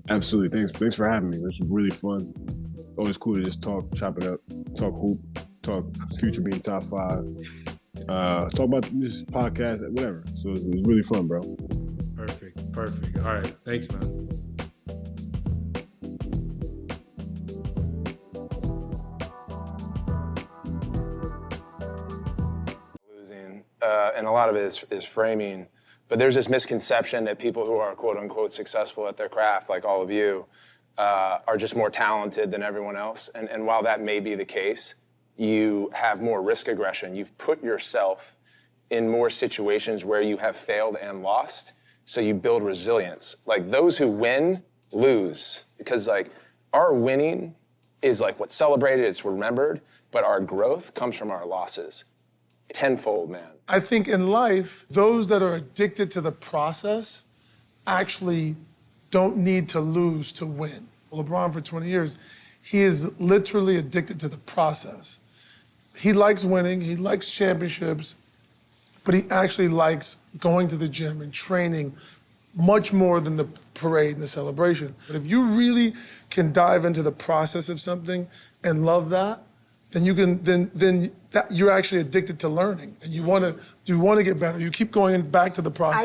[SPEAKER 2] Absolutely. Thanks for having me. This was really fun. It's always cool to just chop it up, talk hoop, talk future being top 5. Talk about this podcast, whatever. So it was really fun, bro.
[SPEAKER 1] Perfect. All right. Thanks, man.
[SPEAKER 5] Losing, and a lot of it is framing. But there's this misconception that people who are quote unquote successful at their craft, like all of you, are just more talented than everyone else. And while that may be the case, you have more risk aggression. You've put yourself in more situations where you have failed and lost. So you build resilience. Like those who win lose, because our winning is what's celebrated, it's remembered, but our growth comes from our losses. Tenfold, man.
[SPEAKER 6] I think in life, those that are addicted to the process actually don't need to lose to win. LeBron, for 20 years, he is literally addicted to the process. He likes winning, he likes championships, but he actually likes going to the gym and training much more than the parade and the celebration. But if you really can dive into the process of something and love that, then you can then you're actually addicted to learning, and you want to get better. You keep going back to the process.